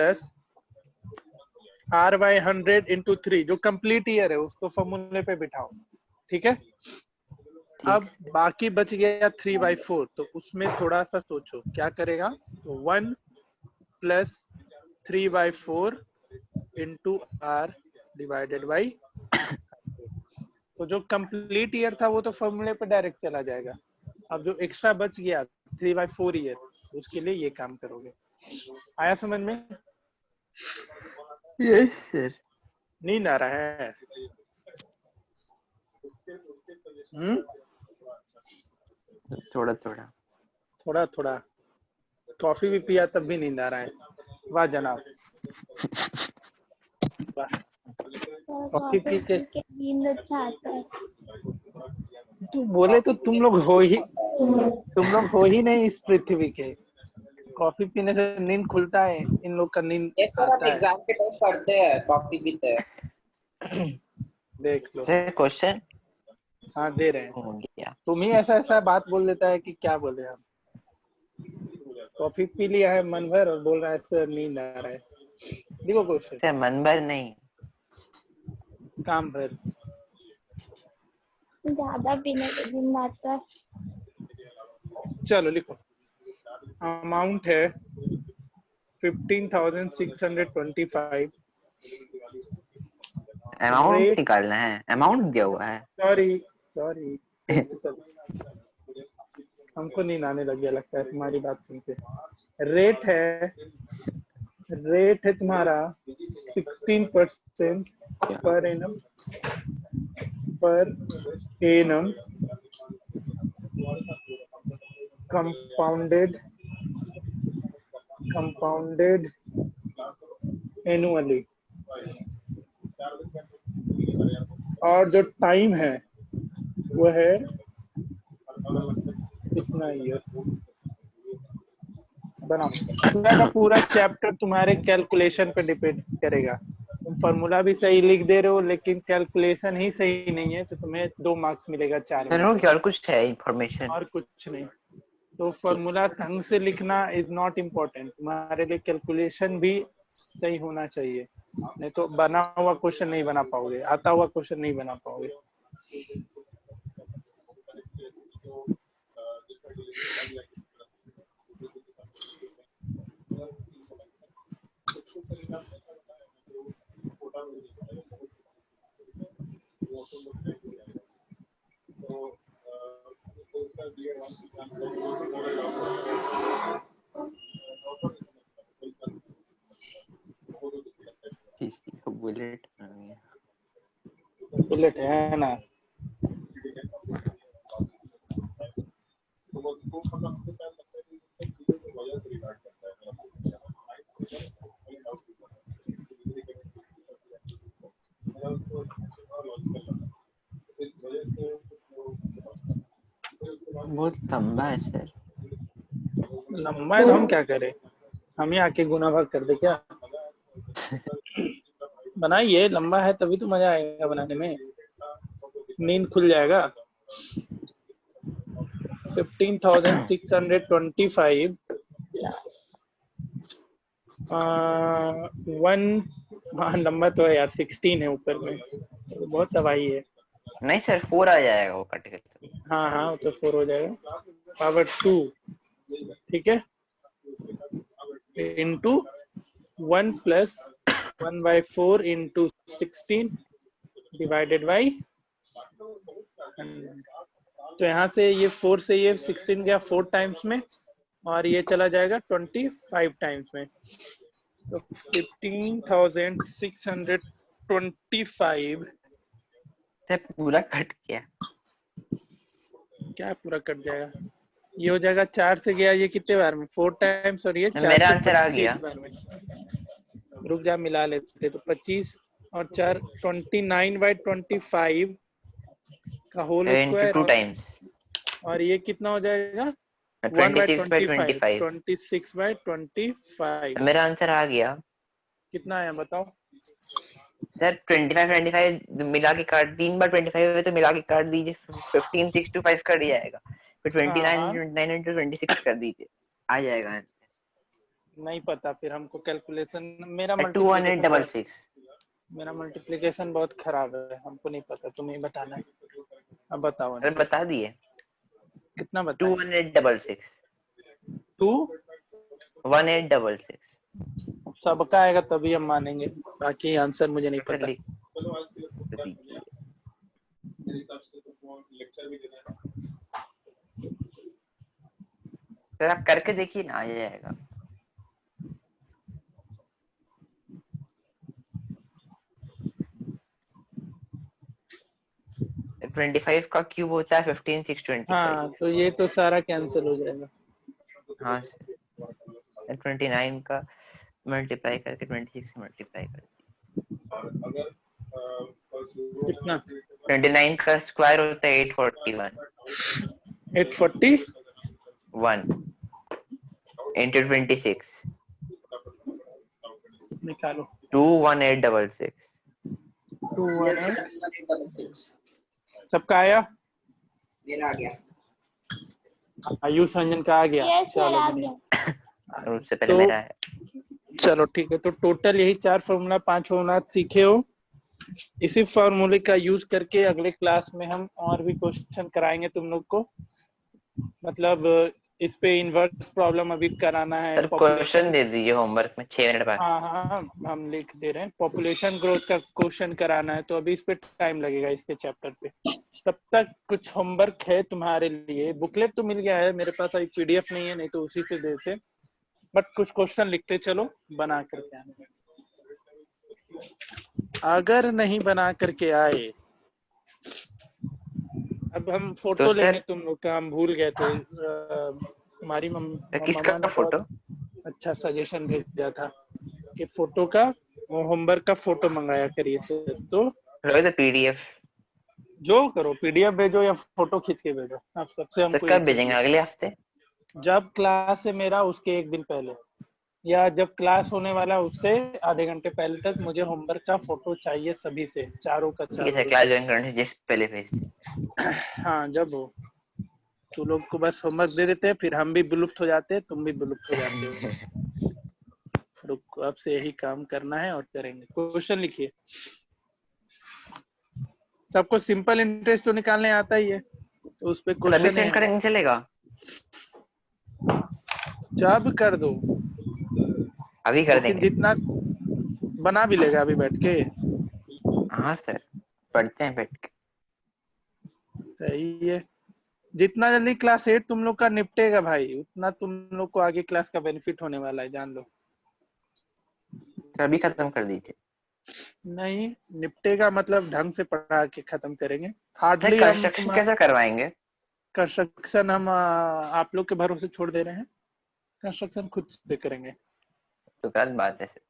r/100 × 3, जो कंप्लीट ईयर है उसको फॉर्मूले पे बिठाओ, ठीक है। अब बाकी बच गया 3/4, तो उसमें थोड़ा सा सोचो क्या करेगा, तो 1 + 3/4 × r / तो जो कंप्लीट ईयर था वो तो फॉर्मूले पे डायरेक्ट चला जाएगा। अब जो एक्स्ट्रा बच गया 3/4 ईयर, उसके लिए ये काम करोगे। आया समझ में? Yes sir. नींद आ रहा है? थोड़ा थोड़ा थोड़ा थोड़ा कॉफी भी पिया तब भी नींद आ रहा है। वाह जनाब, वाह। कॉफी पी के नींद अच्छा आता है। तू बोले तो तुम लोग हो ही नहीं इस पृथ्वी के। कॉफी पीने से नींद खुलता है, इन लोग का नींद ये सर हम आता है। एग्जाम के टाइम पढ़ते हैं, कॉफी पीते हैं। देख लो। सर क्वेश्चन हाँ दे रहे हैं। हो गया। तुम ही ऐसा बात बोल देता है कि क्या बोले हम। कॉफी पी लिया है मन भर और बोल रहा है सर नींद आ रहा है। देखो क्वेश्चन, सर मन भर नहीं, काम भर। ज्यादा पीने के दिन आता है। चलो लिखो, अमाउंट है 15,625। अमाउंट रेट, निकालना है, अमाउंट दिया हुआ है। सॉरी हमको नींद आने लग गया लगता है तुम्हारी बात सुन के। रेट है तुम्हारा 16% पर एनम कंपाउंडेड एनुअली। और जो टाइम है वो है कितना ईयर। बनाओ, पूरा का पूरा चैप्टर तुम्हारे कैलकुलेशन पे डिपेंड करेगा। तुम फॉर्मूला भी सही लिख दे रहे हो लेकिन कैलकुलेशन ही सही नहीं है, तो तुम्हें 2 मार्क्स मिलेगा 4 सर में वो क्या और कुछ है इंफॉर्मेशन? और कुछ नहीं। तो फॉर्मूला ढंग से लिखना इज नॉट इम्पोर्टेंट, तुम्हारे लिए कैलकुलेशन भी सही होना चाहिए, नहीं तो बना हुआ क्वेश्चन नहीं बना पाओगे, आता हुआ क्वेश्चन नहीं बना पाओगे। किसी को बुलेट बुलेट है ना? बहुत लंबा है सर। लंबा है तो हम क्या करें, हम ही आके गुना भाग कर दे क्या? बनाइए, लंबा है तभी तो मजा आएगा बनाने में, नींद खुल जाएगा। 15,625 हाँ लंबा तो है यार, 16 है ऊपर में, तो बहुत तबाही है। नहीं सर 4 आ जाएगा वो कट के। हाँ वो तो 4 हो जाएगा, पावर 2, ठीक है, इंटू 1 + 1/4 × 16 डिवाइडेड बाई 100। तो यहाँ से ये 4 से ये 16 गया 4 टाइम्स में, और ये चला जाएगा 25 टाइम्स में। तो 15,625 सर पूरा कट गया। क्या पूरा कट जाएगा, ये हो जाएगा 4 से गया ये कितने बार में, 4 टाइम्स, और ये 4 मेरा से आंसर आ 25 गया। बार में। रुक जा मिला लेते, तो 25 और 4 29/25 का होल इंटू स्क्वायर, 2 टाइम्स। और ये कितना हो जाएगा 1 by 26 by 25 25। 26 by 25 मेरा आंसर आ गया कितना आया बताओ। सर। 25 मिला के काट, 3 बार 25 है तो मिला के काट दीजिए, 15 6 to 5 कट जाएगा, फिर 29 into 26 कर दीजिए, आ जाएगा नहीं पता, फिर हमको कैलकुलेशन, मेरा 2866। मल्टीप्लिकेशन बहुत खराब है, हमको नहीं पता, तुम्हें बताना है। अब बताओ अरे आंसर बता दिए, कितना बताए। 2866। 1866। सबका आएगा तभी हम मानेंगे, बाकी आंसर मुझे नहीं सर पता। लिख दीजिए। सर आप करके देखिए ना, आ जाएगा। सर 25 का क्यूब होता है 15 6 25। हाँ तो ये तो सारा कैंसिल हो जाएगा। हाँ सर, 29 का मल्टीप्लाई करके 26 से मल्टीप्लाई कर दीजिए। कितना 29 का स्क्वायर होता है 841 1 into 26 निकालो। 21866। 218 सबका आया। मेरा आ गया। आयुष रंजन का आ गया। यस सर आ चलो गया। उससे पहले तो मेरा है। चलो ठीक है, तो टोटल यही 4 फॉर्मूला 5 फॉर्मूला सीखे हो। इसी फॉर्मूले का यूज करके अगले क्लास में हम और भी क्वेश्चन कराएंगे तुम लोग को। मतलब इस पे इनवर्स प्रॉब्लम अभी कराना है। सर क्वेश्चन दे दीजिए होमवर्क में 6 मिनट बाद। हाँ हम लिख दे रहे हैं। पॉपुलेशन ग्रोथ का क्वेश्चन कराना है, तो अभी इस पे टाइम लगेगा इसके चैप्टर पे। तब तक कुछ होमवर्क है तुम्हारे लिए। बुकलेट तो मिल गया है मेरे पास, अभी पीडीएफ नहीं है, नहीं तो उसी से देते। बट कुछ क्वेश्चन लिखते चलो, बना करके आने। अगर नहीं बना करके आए, अब हम फोटो तो लेंगे सर तुम लोग का, हम भूल गए थे। हमारी किसका मम्मा ने फोटो? बहुत अच्छा सजेशन भेजा था कि फोटो का, वो होमवर्क का फोटो मंगाया करिए सर। तो पीडीएफ जो करो, पीडीएफ भेजो या फोटो खींच के भेजो, आप सबसे हमको कब एक भेजेंगे? अगले हफ्ते? जब क्लास है मेरा उसके एक दिन पहले, या जब क्लास होने वाला उससे आधे घंटे पहले तक मुझे होमवर्क का फोटो चाहिए सभी से, चारों का ठीक है चारों। क्लास ज्वाइन करने से जिस पहले भेजते। हाँ जब हो तो लोग को बस होमवर्क दे देते हैं, फिर हम भी विलुप्त हो जाते हैं, तुम भी विलुप्त हो जाते हो। रुको, अब से यही काम करना है और करेंगे। क्वेश्चन लिखिए। सबको सिंपल इंटरेस्ट तो निकालने आता ही है, तो उस पे अभी क्वेश्चन सेंड है। करेंगे चलेगा? जब कर दो, अभी कर लेकिन देंगे। जितना बना भी लेगा अभी बैठ के। हाँ सर, पढ़ते हैं बैठ के। सही है। जितना जल्दी क्लास 8 तुम लोग का निपटेगा भाई, उतना तुम लोग को आगे क्लास का बेनिफिट होने वाला है, जान लो। तो अभी खत्म कर दीजिए। नहीं निपटेगा मतलब ढंग से पढ़ा के खत्म करेंगे। हार्डली हम कंस्ट्रक्शन कैसे करवाएंगे? कंस्ट्रक्शन हम आप लोग के भरोसे छोड़ दे रहे हैं। कंस्ट्रक्शन खुद से करेंगे। तो गलत बात है सर।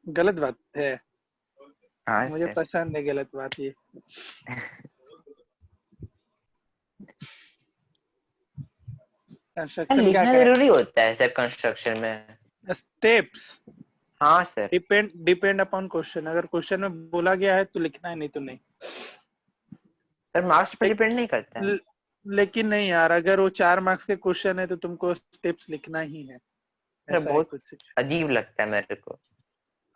गलत बात है? हाँ मुझे सर। पसंद है गलत बात ये। कंस्ट्रक्शन क्या लिखना करें? जरूरी होता है सर कंस्ट्रक्शन में? स्टेप्स हाँ सर। Depend upon question. अगर क्वेश्चन में बोला गया है तो लिखना है, नहीं तो नहीं। सर मार्क्स पे डिपेंड नहीं करता है। लेकिन नहीं यार, अगर वो 4 मार्क्स के क्वेश्चन है तो तुमको स्टेप्स लिखना ही है। सर ऐसा है बहुत कुछ। अजीब लगता है मेरे को।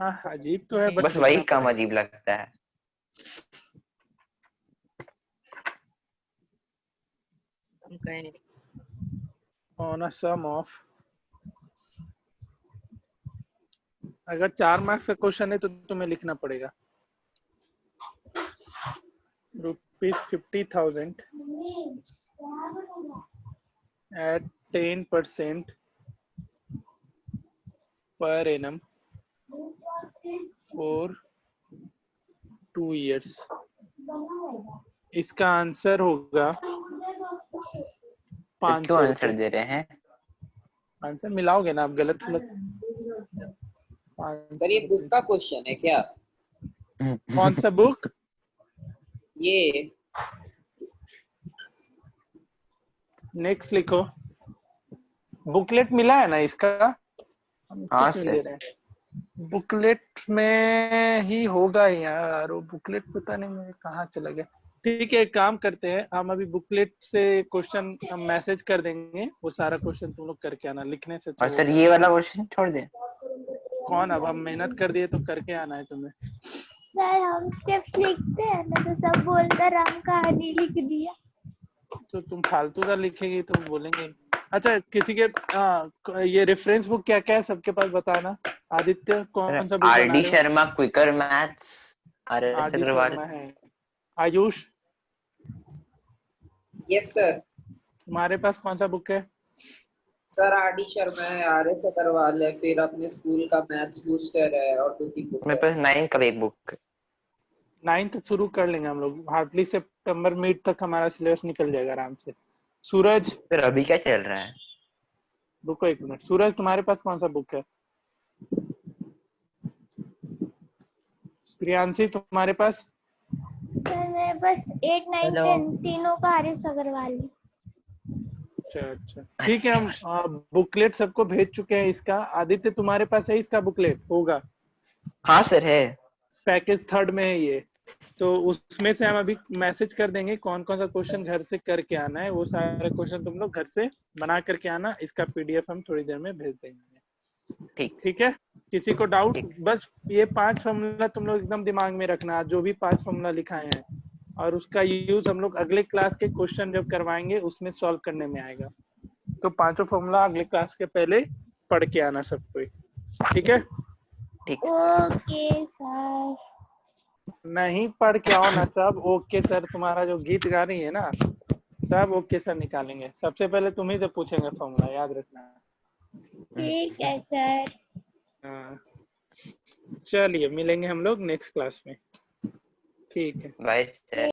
हाँ अजीब तो है, बट बस वही लिखना काम पड़ेगा। अजीब लगता है। ऑन अ सम ऑफ, अगर 4 मार्क्स का क्वेश्चन है तो तुम्हें लिखना पड़ेगा। ₹50,000 at 10% per annum for 2 years। इसका आंसर होगा क्यों 500 आंसर रुपए। दे रहे हैं? आंसर मिलाओगे ना आप? गलत सर ये बुक का क्वेश्चन है क्या? कौन सा बुक? ये नेक्स्ट लिखो। बुकलेट मिला है ना इसका? हम इसको हाँ क्यों सर। दे रहे हैं? बुकलेट में ही होगा यार, वो बुकलेट पता नहीं मुझे कहाँ चला गया। ठीक है, एक काम करते हैं, हम अभी बुकलेट से क्वेश्चन हम मैसेज कर देंगे, वो सारा क्वेश्चन तुम लोग करके आना, लिखने से तो और सर होगा ये नहीं। वाला क्वेश्चन छोड़ दें? कौन, अब हम मेहनत कर दिए तो करके आना है तुम्हें। सर हम स्टेप्स लिखते हैं ना तो सब बोलता राम कहानी लिख दिया। तो तुम फालतू का लिखेगी तो बोलेंगे। अच्छा, किसी के ये रेफरेंस बुक क्या क्या है सबके पास बताना। आदित्य कौन सा बुक बना आर.डी. रहे हो? Sharma quicker maths, RS. RD. Agarwal. Sharma है। Ayush yes sir. तुम्हारे पास कौन सा बुक है? Sir RD. शर्मा है, आर.एस. अग्रवाल है, फिर अपने स्कूल का मैथ्स बूस्टर है और 2-3 बुक मेरे है। पास 9 का एक बुक है। 9th शुरू कर लेंगे हम लोग, हार्डली सितंबर मिड तक हमारा सिलेबस निकल जाएगा आराम से। सूरज, फिर अभी क्या चल रहा है? रुको 1 मिनट। सूरज तुम्हारे पास कौन सा बुक है? प्रियांशी तुम्हारे पास? सर मेरे पास 8, 9, हेलो। 10 तीनों का आर.एस. अग्रवाल है। अच्छा ठीक है, हम बुकलेट सबको भेज चुके हैं इसका। आदित्य तुम्हारे पास है इसका बुकलेट? होगा, हाँ सर है। पैकेज 3rd में है ये। तो उसमें से हम अभी मैसेज कर देंगे कौन कौन सा क्वेश्चन घर से करके आना है, वो सारे क्वेश्चन तुम लोग घर से बना करके आना। इसका पीडीएफ हम थोड़ी देर में भेज देंगे। ठीक है, किसी को डाउट? बस ये 5 फॉर्मूला तुम लोग एकदम दिमाग में रखना, जो भी 5 फॉर्मूला लिखाए हैं, और उसका यूज हम लोग अगले क्लास के क्वेश्चन जब करवाएंगे उसमें सॉल्व करने में आएगा। तो 5 फॉर्मूला अगले क्लास के पहले पढ़ के आना सब कोई, ठीक है? ठीक। Okay sir. नहीं पढ़ के आओ ना सब। ओके सर तुम्हारा जो गीत गा रही है ना, सब ओके सर निकालेंगे। सबसे पहले तुम ही से पूछेंगे फॉर्मूला, याद रखना। ठीक है सर। हाँ, चलिए मिलेंगे हम लोग नेक्स्ट क्लास में। ठीक है, बाय सर।